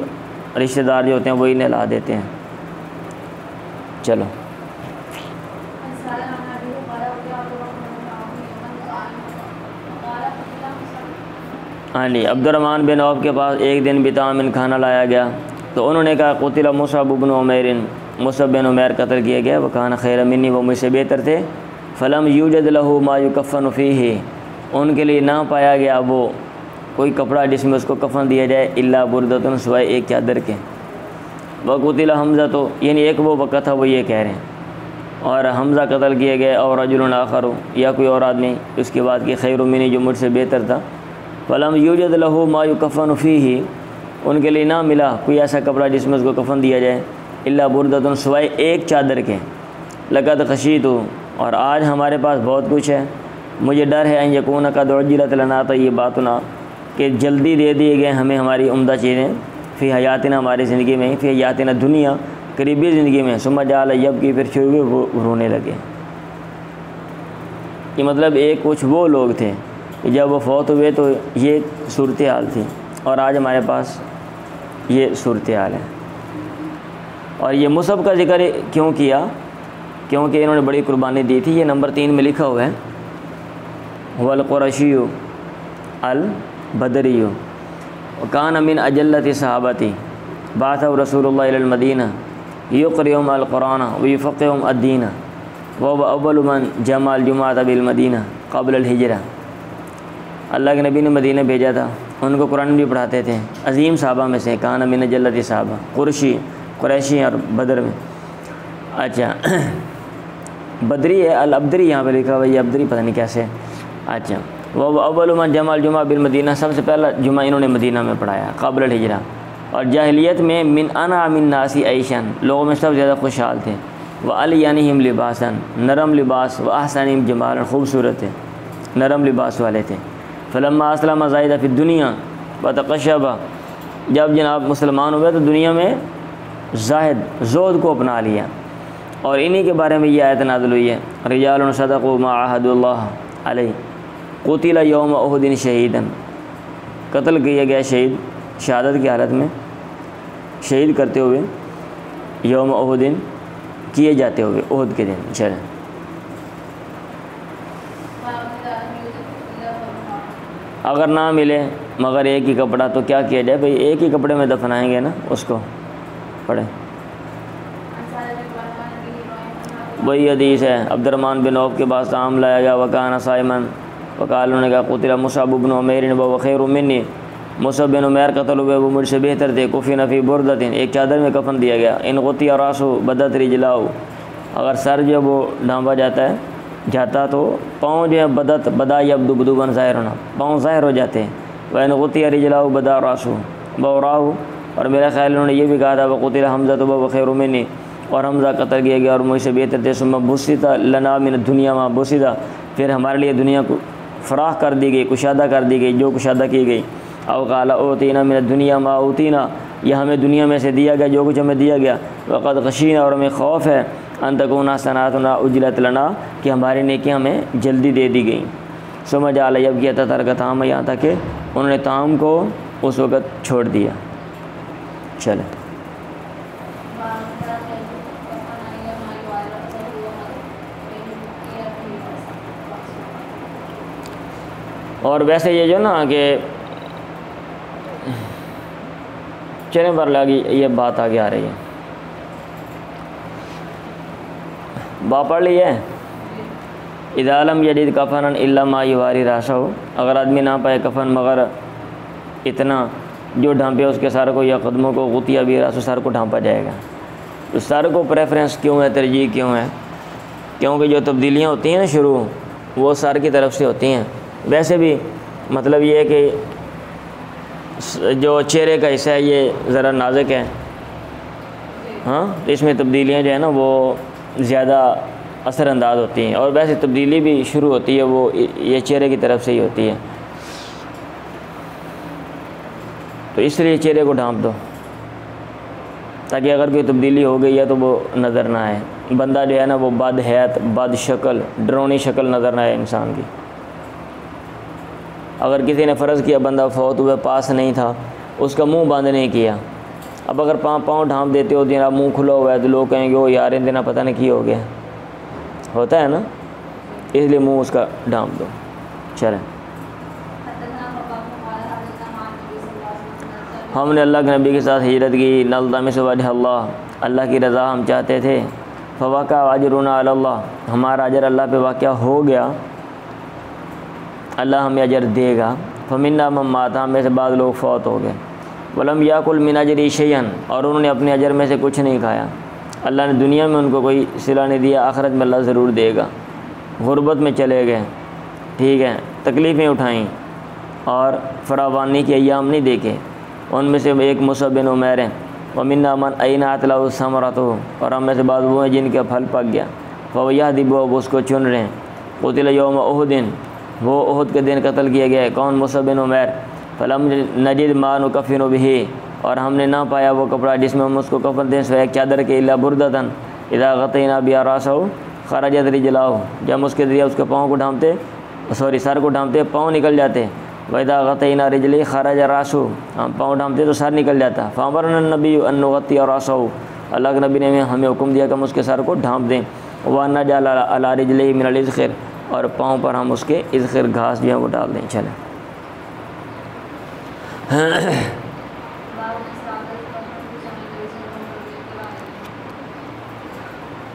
رشتہ دار جو ہوتے ہیں وہی نہلا دیتے ہیں۔ چلو ہاں جی، عبد الرحمن بن عوف کے پاس ایک دن بطعام کھانا لایا گیا، تو انہوں نے کہا قتل مصعب بن عمیر، مصعب بن عمیر قتل کیے گئے، وکان خیر منی، وہ مجھ سے بہتر تھے۔ فلم یوجد لہ ما یکفن فیہ، ان کے لیے نہ پایا گیا وہ کوئی کپڑا جس میں اس کو کفن دیا جائے، الا بردۃ، سوائے ایک چادر کے۔ وقتل حمزہ، تو یعنی ایک وہ وقت تھا وہ یہ کہہ رہے ہیں، اور حمزہ قتل کیے گئے، اور رجل آخر، یا کوئی اور آدمی اس کے بعد کی خیر منی جو مجھ سے بہتر تھا۔ فلم یوجد لہ ما یکفن فیہ، ان کے لیے نہ ملا کوئی ایسا کپڑا جس میں اس کو کفن دیا جائے، الا بردۃ، سوائے ایک چادر کے۔ لقد خشیت، اور آج ہمارے پاس بہت کچھ ہے، مجھے ڈر ہے ان یکون قد عجلت لنا طیباتنا، کہ جلدی دے دیے گئے ہمیں ہماری عمدہ چیزیں، فی حیاتنا، ہماری زندگی میں، فی حیاتنا دنیا، قریبی زندگی میں، ثم جعل یبکی، پھر شروع ہوئے وہ رونے لگے۔ یہ مطلب ایک کچھ وہ لوگ تھے کہ جب وہ فوت ہوئے تو یہ صورتحال تھی، اور آج ہمارے پاس یہ صورتحال ہے۔ اور یہ مصعب کا ذکر کیوں کیا؟ کیونکہ انہوں نے بڑی قربانی دی تھی۔ یہ نمبر 3 میں لکھا ہوا ہے، والقرشی البدری وکان من اجلت صحابتی بعث رسول اللہ الی المدینہ یقرئہم القرآن ویفقہم الدین وهو اول من جمع الجمعۃ بالمدینہ قبل الہجرہ۔ اللہ کے نبی نے مدینہ بھیجا تھا، ان کو قرآن بھی پڑھاتے تھے، عظیم صحابہ میں سے، کان من اجلت صحابہ، قریشی اور بدر میں۔ اچھا بدری ہے، الابدری یہاں پہ لکھا ہوا ہے، یہ ابدری پتہ نہیں کیسے۔ اچھا وہ اول من جمع الجمعہ بالمدینہ، سب سے پہلا جمعہ انہوں نے مدینہ میں پڑھایا قبل الہجرہ۔ اور جاہلیت میں من انعم الناس عیشاً، لوگوں میں سب سے زیادہ خوشحال تھے، وَأَلْيَنِهِمْ لِبَاسًا، نرم لباس، وَأَحْسَنِهِمْ جَمَالًا، خوبصورت تھے، نرم لباس والے تھے۔ فلما اسلم زائد فی الدنیا وتقشب، جب جناب مسلمان ہوئے تو دنیا میں زہد کو اپنا لیا، اور انہی کے بارے میں یہ آیت نازل ہوئی ہے، رجال صدقوا ما عاہدوا اللہ علیہ، قتل یوم احد شہیدا، قتل کیا گیا شہید، شہادت کی حالت میں، شہید کرتے ہوئے، یوم احد کیے جاتے ہوئے، احد کے دن۔ چلیں اگر نہ ملے مگر ایک ہی کپڑا تو کیا کیا جائے؟ بھئی ایک ہی کپڑے میں دفنائیں گے نا اس کو، پڑھیں۔ وہی حدیث ہے، عبد الرحمن بن عوف کے پاس طعام لایا گیا، وکان صائمن، وقال انہوں نے کہا قتل مصعب بن عمیر وهو خیر منی، مصعب بن عمیر قتل ہوئے وہ مجھ سے بہتر تھے، کفن فی بردۃ ایک چادر میں کفن دیا گیا، ان غطی راسہ بدت رجلہ، اگر سر جو وہ ڈھانپا جاتا تو پاؤں جو ہے بدت بدا یبدو بدوبن ظاہر ہونا، پاؤں ظاہر ہو جاتے ہیں، وَإِنْ غُطِيَ رِجْلَهُ بَدَا رَأْسُهُ بَوْرَاهُ، اور میرا خیال انہوں نے یہ بھی کہا تھا وَقُتِلَ حَمْزَةُ وَهُوَ خَيْرٌ مِنِّي، اور حمزہ قتل کیا گیا اور مجھ سے بہتر تھے، ثُمَّ بُسِّطَ لَنَا مِنَ الدُّنْيَا مَا بُسِّطَ، پھر ہمارے لیے دنیا کو فراخ کر دی گئی، کشادہ کر دی گئی جو کشادہ کی گئی، او قال اوتینا من الدنیا ما اوتینا، یہ ہمیں دنیا میں سے دیا گیا جو کچھ ہمیں دیا گیا، وقد خشینا، اور ہمیں خوف ہے، ان تکون حسناتنا اجلت لنا، کہ ہماری نیکیاں ہمیں جلدی دے دی گئیں، ثم جعل یبکی ترک طعام، یہاں تک کہ انہوں نے طعام کو اس وقت چھوڑ دیا۔ چلے اور ویسے یہ جو نا کہ چلیں پر لگی یہ بات آگے آ رہی ہے، با پڑھ لی ہے، اذا لم یجد کفنا الا ما یواری راسہ، اگر آدمی نہ پائے کفن مگر اتنا جو ڈھانپے اس کے سر کو یا قدموں کو، غطیہ بھی راسہ، سر کو ڈھانپا جائے گا۔ تو سر کو پریفرنس کیوں ہے، ترجیح کیوں ہے؟ کیونکہ جو تبدیلیاں ہوتی ہیں نا شروع، وہ سر کی طرف سے ہوتی ہیں۔ ویسے بھی مطلب یہ ہے کہ جو چہرے کا حصہ ہے یہ ذرا نازک ہے، ہاں، اس میں تبدیلیاں جو ہے نا وہ زیادہ اثر انداز ہوتی ہیں، اور ویسے تبدیلی بھی شروع ہوتی ہے وہ یہ چہرے کی طرف سے ہی ہوتی ہے، تو اس لیے چہرے کو ڈھانپ دو تاکہ اگر کوئی تبدیلی ہو گئی ہے تو وہ نظر نہ آئے، بندہ جو ہے نا وہ بد حیت، بد شکل، ڈرونی شکل نظر نہ آئے انسان کی۔ اگر کسی نے فرض کیا بندہ فوت ہوئے پاس نہیں تھا، اس کا منہ بند نہیں کیا، اب اگر پاؤں ڈھانپ دیتے ہو جناب منہ کھلا ہوا ہے تو لوگ کہیں گے وہ یار ان دنوں پتہ نہیں کی ہو گیا، ہوتا ہے نا، اس لیے منہ اس کا ڈھانپ دو۔ چلیں ہم نے اللہ کے نبی کے ساتھ ہجرت کی، نلتمس وجہ اللہ، اللہ کی رضا ہم چاہتے تھے، فوقع اجرنا علی اللہ، ہمارا اجر اللہ پہ واقع ہو گیا، اللہ ہمیں اجر دے گا، فمنا من مات، ہم میں سے بعض لوگ فوت ہو گئے، ولم یاکل من اجری شیئا، اور انہوں نے اپنے اجر میں سے کچھ نہیں کھایا، اللہ نے دنیا میں ان کو کوئی صلہ نہیں دیا، آخرت میں اللہ ضرور دے گا، غربت میں چلے گئے، ٹھیک ہے، تکلیفیں اٹھائیں اور فراوانی کے ایام نہیں دیکھے، ان میں سے ایک مصعب بن عمیر ہیں، ومنا من اینات له الثمرۃ، اور ہم میں سے بعض وہ ہیں جن کا پھل پک گیا، فیہدب، وہ اس کو چن رہے ہیں، قتل یوم احد، وہ احد کے دن قتل کیا گیا ہے، کون؟ مصعب بن عمیر، فلم نجد ما نکفن بہ، اور ہم نے نہ پایا وہ کپڑا جس میں ہم اس کو کفن دیں، سوائے ایک چادر کے، الا بردۃ اذا غطینا بها راسہ خرجت رجلاه، جب ہم اس کے ذریعے اس کے پاؤں کو ڈھانپتے، سر کو ڈھانپتے پاؤں نکل جاتے، وَإِذَا غَطَيْنَا رِجْلِهِ خَرَجَ رَأْسُهُ، ہم پاؤں ڈھانپتے تو سر نکل جاتا، فَأَمَرَنَا النَّبِيُّ أَن نُغَطِّيَ رَأْسَهُ، اللہ کے نبی نے ہمیں حکم دیا کہ ہم اس کے سر کو ڈھانپ دیں، وَأَن نَجْعَلَ عَلَىٰ رِجْلِهِ مِنَ الْإِذْخِرِ، اور پاؤں پر ہم اس کے اذخر گھاس جو ہے وہ ڈال دیں۔ چلیں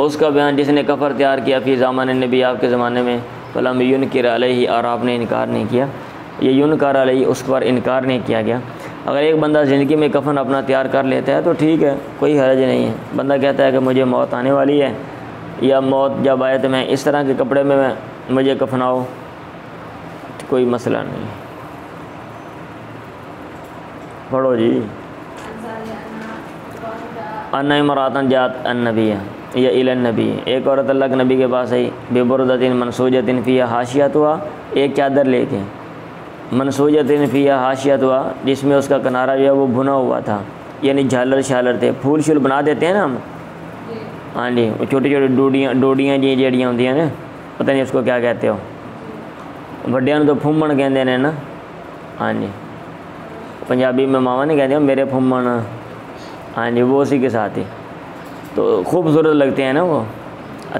اس کا بیان، جس نے کفر تیار کیا فی زمان النبی، آپ کے زمانے میں، فلم ینکر علیہ، اور آپ نے انکار نہیں کیا، یہ ینکر علیہ، اس پر انکار نہیں کیا گیا۔ اگر ایک بندہ زندگی میں کفن اپنا تیار کر لیتا ہے تو ٹھیک ہے، کوئی حرج نہیں ہے، بندہ کہتا ہے کہ مجھے موت آنے والی ہے، یا موت جب آئے تو میں اس طرح کے کپڑے میں مجھے کفناؤ، کوئی مسئلہ نہیں۔ پڑھو جی، ان امراتن جات النبی، یا الی النبی، ایک عورت اللہ کے نبی کے پاس آئی، ببردۃ منسوجۃ فیہا حاشیتھا، ایک چادر لے کے، منسوجۃ فیہا حاشیتھا، جس میں اس کا کنارہ جو ہے وہ بھنا ہوا تھا، یعنی جھالر شالر تھے، پھول شول بنا دیتے ہیں نا ہم، ہاں جی، وہ چھوٹی چھوٹی ڈوڈیاں جی جیڑیاں ہوتی ہیں نا، پتہ نہیں اس کو کیا کہتے ہو، وڈیاں تو پھومن کہتے ہیں نا، ہاں جی، پنجابی میں ماما نہیں کہتے میرے پھومن، ہاں جی، وہ اسی کے ساتھ ہی، تو خوبصورت لگتے ہیں نا وہ،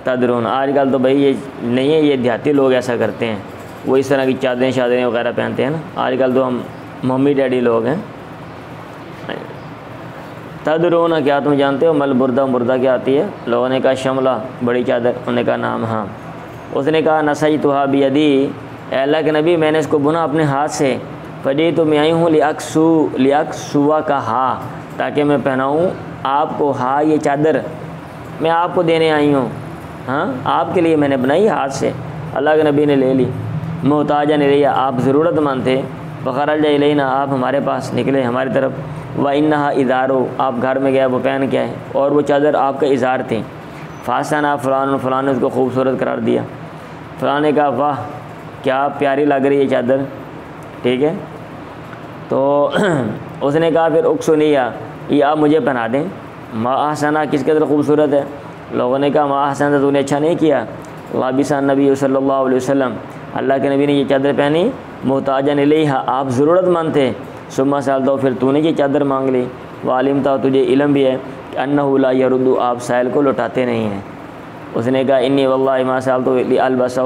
تدرون، آج کل تو بھائی یہ نہیں ہے، یہ دیہاتی لوگ ایسا کرتے ہیں، وہ اس طرح کی چادریں وغیرہ پہنتے ہیں نا، آج کل تو ہم ممی ڈیڈی لوگ ہیں۔ تدرون، کیا تم جانتے ہو؟ مل بردہ، مردہ کیا آتی ہے؟ لوگوں نے کہا شملہ، بڑی چادر، انہوں نے کہا نام، ہاں۔ اس نے کہا نسجتھا بیدی، اے اللہ کے نبی میں نے اس کو بنا اپنے ہاتھ سے، فجی تو میں آئی ہوں لیکسوا کا ہا، تاکہ میں پہناؤں آپ کو ہا، یہ چادر میں آپ کو دینے آئی ہوں، ہاں آپ کے لیے میں نے بنائی ہاتھ سے۔ اللہ کے نبی نے لے لی، محتاجن الیہ، آپ ضرورت مند تھے، فخرج الینا، آپ ہمارے پاس نکلے ہماری طرف، وانھا ازارو، آپ گھر میں گئے وہ پہن کے آئے، اور وہ چادر آپ کا ازار تھی، فحسنا فلان، فلاں نے اس کو خوبصورت قرار دیا، فلاں نے کہا واہ کیا پیاری لگ رہی ہے چادر، ٹھیک ہے، تو اس نے کہا پھر اکسنیہ، یہ آپ مجھے پہنا دیں، ما احسنا کس قدر خوبصورت ہے، لوگوں نے کہا ما احسن، تو نے اچھا نہیں کیا، لابسا نبی صلی اللہ علیہ وسلم، اللہ کے نبی نے یہ چادر پہنی، محتاجن الیہ، آپ ضرورت مند تھے، ثم سألتہ، پھر تو نے یہ چادر مانگ لی، وعلمتہ، تجھے علم بھی ہے کہ انہ لا یرد، آپ سائل کو لوٹاتے نہیں ہیں۔ اس نے کہا انی واللہ ما سألتہ لالبسہ،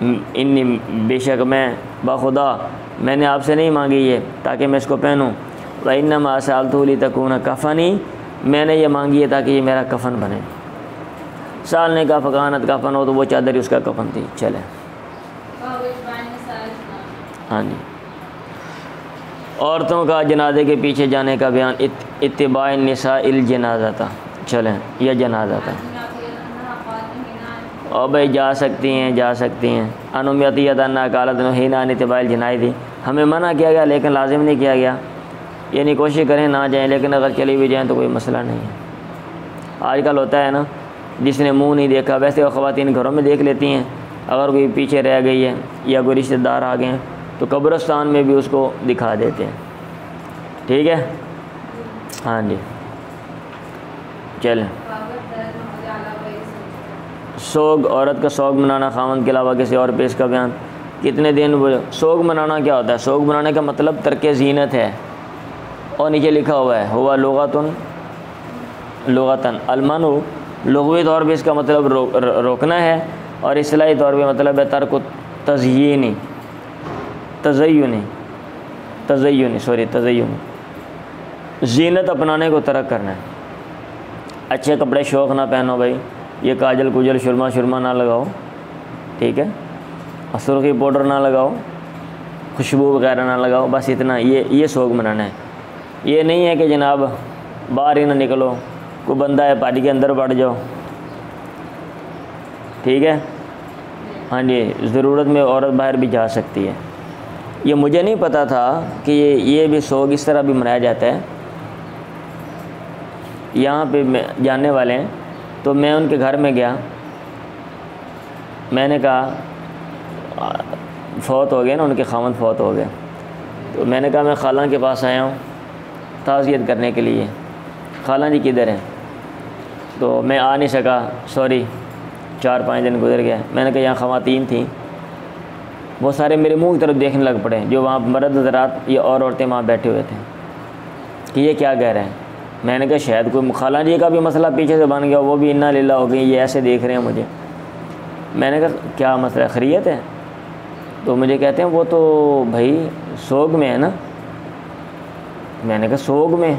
انی بے شک میں بخدا میں نے آپ سے نہیں مانگی یہ تاکہ میں اس کو پہنوں، وانما سألتہ لتکون کفنی، میں نے یہ مانگی ہے تاکہ یہ میرا کفن بنے۔ سال نے کہا فکانت کفن ہو، تو وہ چادر اس کا کفن تھی۔ چلے ہاں جی، عورتوں کا جنازے کے پیچھے جانے کا بیان، اتباع النساء الجنازہ تھا، چلیں یہ جنازہ تھا، اور بھائی جا سکتی ہیں جا سکتی ہیں۔ انمیتیت انہا قالت نہینا عن اتباع الجنائز، ہمیں منع کیا گیا لیکن لازم نہیں کیا گیا، یعنی کوشش کریں نہ جائیں، لیکن اگر چلی بھی جائیں تو کوئی مسئلہ نہیں ہے۔ آج کل ہوتا ہے نا، جس نے منہ نہیں دیکھا، ویسے وہ خواتین گھروں میں دیکھ لیتی ہیں، اگر کوئی پیچھے رہ گئی ہے یا کوئی رشتہ دار آ گئے ہیں تو قبرستان میں بھی اس کو دکھا دیتے ہیں، ٹھیک ہے ہاں جی۔ چلیں، سوگ، عورت کا سوگ منانا خاوند کے علاوہ کسی اور پہ، اس کا بیان، کتنے دن وہ سوگ منانا کیا ہوتا ہے؟ سوگ منانے کا مطلب ترک زینت ہے، اور نیچے لکھا ہوا ہے ہوا لغتن المنع، لغوی طور پہ اس کا مطلب روکنا ہے، اور اصطلاحی طور پہ مطلب ہے ترک تزیینی، تزیینی زینت اپنانے کو ترک کرنا ہے۔ اچھے کپڑے شوق نہ پہنو بھائی، یہ کاجل کجل شرما نہ لگاؤ، ٹھیک ہے، اور سرخی پاؤڈر نہ لگاؤ، خوشبو وغیرہ نہ لگاؤ، بس اتنا، یہ سوگ منانا ہے۔ یہ نہیں ہے کہ جناب باہر ہی نہ نکلو، کوئی بندہ ہے پارٹی کے اندر بڑھ جاؤ، ٹھیک ہے ہاں جی، ضرورت میں عورت باہر بھی جا سکتی ہے۔ یہ مجھے نہیں پتہ تھا کہ یہ بھی سوگ اس طرح بھی منایا جاتا ہے، یہاں پہ جاننے والے ہیں، تو میں ان کے گھر میں گیا، میں نے کہا فوت ہو گئے نا، ان کے خاوند فوت ہو گئے، تو میں نے کہا میں خالہ کے پاس آیا ہوں تعزیت کرنے کے لیے، خالہ جی کدھر ہیں؟ تو میں آ نہیں سکا، سوری، 4-5 دن گزر گئے۔ میں نے کہا یہاں خواتین تھیں، وہ سارے میرے منہ کی طرف دیکھنے لگ پڑے، جو وہاں مرد حضرات یا اور عورتیں وہاں بیٹھے ہوئے تھے، کہ یہ کیا کہہ رہے ہیں۔ میں نے کہا شاید کوئی خالہ جی کا بھی مسئلہ پیچھے سے بن گیا، وہ بھی انا للہ ہو گئی، یہ ایسے دیکھ رہے ہیں مجھے۔ میں نے کہا کیا مسئلہ ہے، خیریت ہے؟ تو مجھے کہتے ہیں وہ تو بھائی سوگ میں ہے نا۔ میں نے کہا سوگ میں؟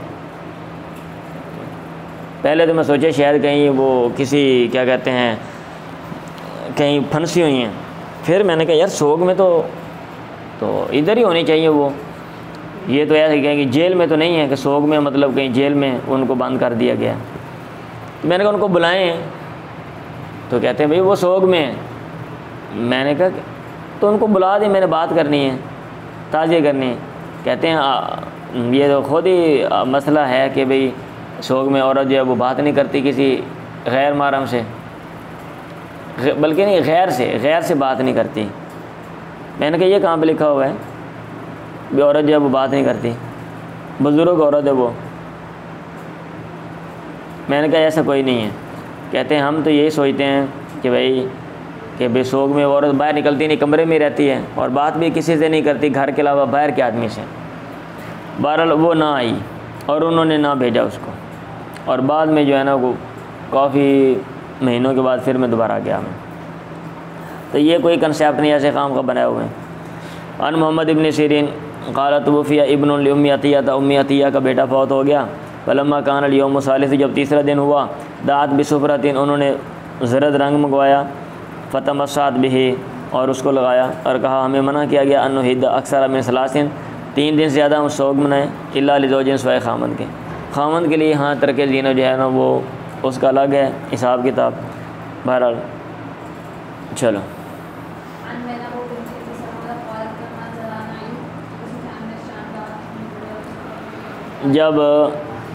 پہلے تو میں سوچے شاید کہیں وہ کسی کیا کہتے ہیں کہیں پھنسی ہوئی ہیں، پھر میں نے کہا یار سوگ میں تو ادھر ہی ہونی چاہیے وہ، یہ تو ایسے کہیں کہ جیل میں تو نہیں ہے کہ سوگ میں مطلب کہیں جیل میں ان کو بند کر دیا گیا۔ میں نے کہا ان کو بلائیں، تو کہتے ہیں بھائی وہ سوگ میں ہے۔ میں نے کہا تو ان کو بلا دیں، میں نے بات کرنی ہے، تعزیت کرنی ہے۔ کہتے ہیں یہ تو خود ہی مسئلہ ہے کہ بھئی سوگ میں عورت جو ہے وہ بات نہیں کرتی کسی غیر محرم سے، بلکہ نہیں غیر سے بات نہیں کرتی۔ میں نے کہا یہ کہاں پہ لکھا ہوا ہے بھی عورت جو ہے وہ بات نہیں کرتی، بزرگ عورت ہے وہ۔ میں نے کہا ایسا کوئی نہیں ہے۔ کہتے ہیں ہم تو یہی سوچتے ہیں کہ بھئی سوگ میں عورت باہر نکلتی نہیں، کمرے میں رہتی ہے اور بات بھی کسی سے نہیں کرتی گھر کے علاوہ باہر کے آدمی سے۔ بہرحال وہ نہ آئی اور انہوں نے نہ بھیجا اس کو، اور بعد میں جو ہے نا وہ کافی مہینوں کے بعد پھر میں دوبارہ گیا میں۔ تو یہ کوئی کنسیپٹ نہیں ایسے کام کا بنائے ہوئے ہیں۔ ان محمد ابن سیرین قالت وفی ابن لام عطیہ، ام عطیہ کا بیٹا فوت ہو گیا۔ فلما کان الیوم الثالث، جب تیسرا دن ہوا، دعت بصفرۃ، انہوں نے زرد رنگ منگوایا، فتمسحت بہ، اور اس کو لگایا اور کہا ہمیں منع کیا گیا ان نحد اکثر من ثلاث 3 دن سے زیادہ ہم سوگ منائیں الا لزوجین سوائے خامند کے. خامند کے لیے ہاں ترک زینہ جو ہے نا وہ اس کا الگ ہے حساب کتاب. بہرحال چلو جب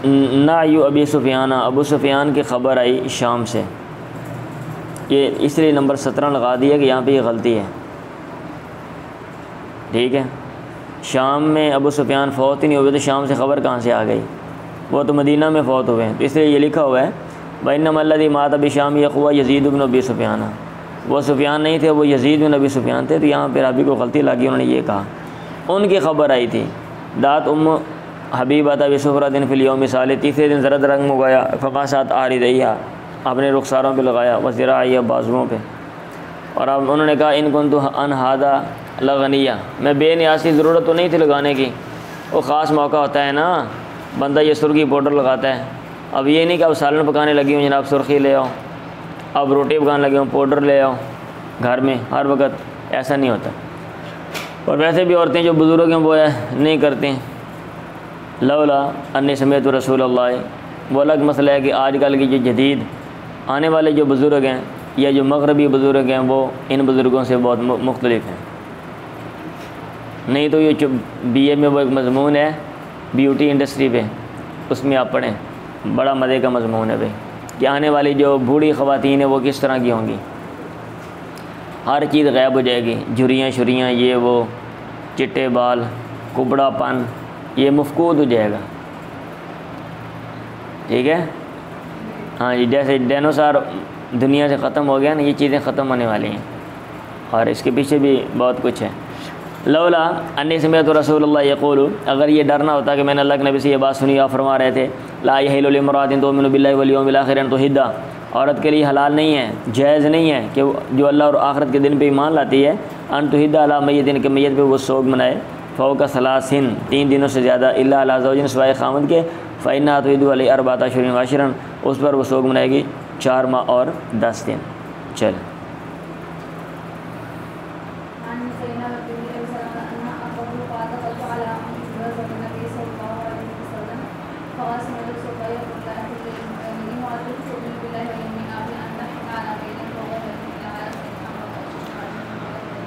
نعی ابی سفیان ابو سفیان کی خبر آئی شام سے، یہ اس لیے نمبر 17 لگا دیا کہ یہاں پہ یہ غلطی ہے. ٹھیک ہے، شام میں ابو سفیان فوت ہی نہیں ہوئے تو شام سے خبر کہاں سے آ گئی؟ وہ تو مدینہ میں فوت ہوئے ہیں. تو اس لیے یہ لکھا ہوا ہے بَإِنَّمَا الَّذِي مَاتَ بِشَامِ يَقُوَ يَزِيدُ بْنُ أَبِي سُفْيَانَ. وہ سفیان نہیں تھے، وہ یزید بن ابی سفیان تھے. تو یہاں پہ رابی کو غلطی لگی، انہوں نے یہ کہا ان کی خبر آئی تھی. دات حبیبہ بصفرۃ فی الیوم الثالث، تیسرے دن زرد رنگ مگایا فقاسات عارضیہ اپنے رخساروں پہ لگایا وذراعیہ بازوؤں پہ. اور اب انہوں نے کہا ان کنت ان ھذا لغنیہ، میں بے نیاز کی ضرورت تو نہیں تھی لگانے کی. وہ خاص موقع ہوتا ہے نا، بندہ یہ سرخی پاؤڈر لگاتا ہے. اب یہ نہیں کہ اب سالن پکانے لگی ہوں جناب سرخی لے آؤ، اب روٹی پکانے لگی ہوں پاؤڈر لے آؤ گھر میں ہر وقت، ایسا نہیں ہوتا. اور ویسے بھی عورتیں جو بزرگ ہیں وہ نہیں کرتے ہیں. لولا انی سمعت رسول اللہ، وہ الگ مسئلہ ہے کہ آج کل کی جو جدید آنے والے جو بزرگ ہیں یا جو مغربی بزرگ ہیں وہ ان بزرگوں سے بہت مختلف ہیں. نہیں تو یہ BA میں وہ ایک مضمون ہے بیوٹی انڈسٹری پہ، اس میں آپ پڑھیں، بڑا مزے کا مضمون ہے بھائی کہ آنے والی جو بوڑھی خواتین ہیں وہ کس طرح کی ہوں گی. ہر چیز غائب ہو جائے گی، جھریاں شریاں یہ وہ، چٹے بال، کبڑا پن، یہ مفقود ہو جائے گا. ٹھیک ہے، ہاں جی، جیسے ڈینوسار دنیا سے ختم ہو گیا نا، یہ چیزیں ختم ہونے والی ہیں. اور اس کے پیچھے بھی بہت کچھ ہے. لولا انی سمعت رسول اللہ یقول، اگر یہ ڈرنا ہوتا کہ میں نے اللہ کے نبی سے یہ بات سنی، آپ فرما رہے تھے لا یحل لامرأۃ تؤمن باللہ والیوم الآخر ان تحد، عورت کے لیے حلال نہیں ہے، جائز نہیں ہے کہ جو اللہ اور آخرت کے دن پہ ایمان لاتی ہے ان تحد علی میت، کہ میت پہ وہ سوگ منائے فوق ثلاث 3 دنوں سے زیادہ الا علی زوج سوائے خامند کے فإنها تحد علی 14 اشہر وعشرا، اس پر وہ سوگ منائے گی 4 ماہ اور 10 دن. چل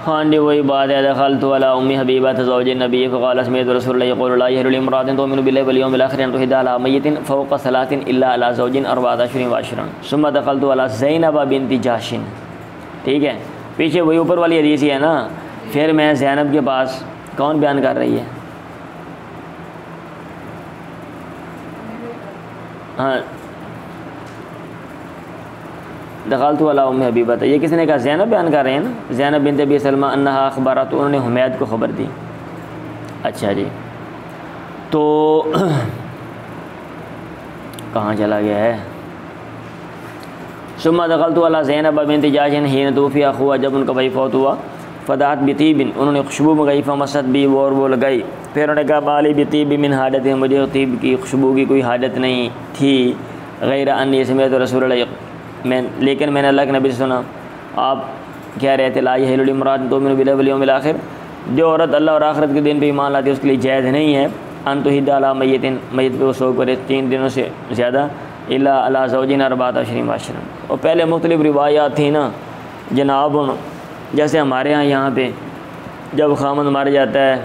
ہاں جی وہی بات ہے. دخلت علی ام حبیبہ زوج النبی فقال سمعت رسول اللہ یقول لا یحل لامرأۃ تؤمن باللہ والیوم الآخر ان تحد علی میت فوق 3 الا علی زوج 14 اشہر وعشرا ثم دخلت علی زینب بنت جحش. ٹھیک ہے، پیچھے وہی اوپر والی حدیث ہی ہے نا. پھر میں زینب کے پاس، کون بیان کر رہی ہے؟ ہاں دخلت علی ام حبیبہ، یہ کس نے کہا؟ زینب بیان کر رہے ہیں نا، زینب بنت ابی سلمہ انہا اخبرت، انہوں نے حمید کو خبر دی. اچھا جی، تو کہاں چلا گیا ہے؟ ثم دخلت علی زینب بنت جحش حین توفی اخوہا، جب ان کا بھائی فوت ہوا فدعت بطیب، انہوں نے خوشبو منگائی فمست بھی، اور وہ لگائی. پھر انہوں نے کہا مالی بطیب من حاجت، مجھے طیب کی خوشبو کی کوئی حاجت نہیں تھی غیر انی سمعت رسول اللہ، لیکن میں نے اللہ کے نبی سے سنا آپ کہہ رہے تھے لا یحل لامرأۃ تؤمن باللہ والیوم الآخر، جو عورت اللہ اور آخرت کے دن پہ ایمان لاتی ہے اس کے لیے جائز نہیں ہے ان تحد علی میت، میت پہ وہ سوگ کرے 3 دنوں سے زیادہ الا علی زوج 14 اشہر وعشرا. اور پہلے مختلف روایات تھیں نا جناب، جیسے ہمارے یہاں پہ جب خامند مر جاتا ہے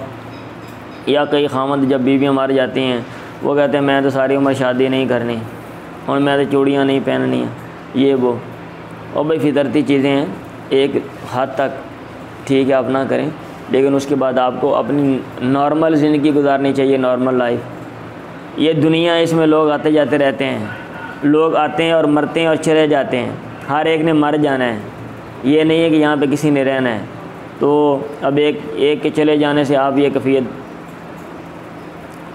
یا کئی خامند جب بیویاں مر جاتی ہیں وہ کہتے ہیں میں تو ساری عمر شادی نہیں کرنی اور میں تو چوڑیاں نہیں پہننی ہیں، یہ وہ. اور بھائی فطرتی چیزیں ہیں، ایک حد تک ٹھیک ہے آپ نہ کریں، لیکن اس کے بعد آپ کو اپنی نارمل زندگی گزارنی چاہیے، نارمل لائف. یہ دنیا، اس میں لوگ آتے جاتے رہتے ہیں، لوگ آتے ہیں اور مرتے ہیں اور چلے جاتے ہیں، ہر ایک نے مر جانا ہے. یہ نہیں ہے کہ یہاں پہ کسی نے رہنا ہے. تو اب ایک کے چلے جانے سے آپ یہ کیفیت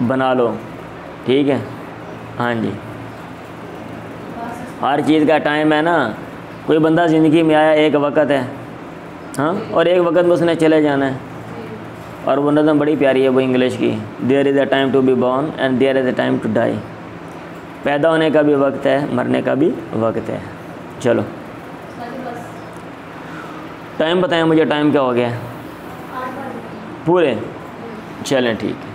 بنا لو. ٹھیک ہے، ہاں جی، ہر چیز کا ٹائم ہے نا. کوئی بندہ زندگی میں آیا ایک وقت ہے، ہاں، اور ایک وقت میں اس نے چلے جانا ہے. اور وہ نظم بڑی پیاری ہے وہ انگلش کی، there is a time to be born and there is a time to die. پیدا ہونے کا بھی وقت ہے، مرنے کا بھی وقت ہے. چلو ٹائم بتائیں مجھے، ٹائم کیا ہو گیا ہے؟ پورے؟ چلیں ٹھیک ہے.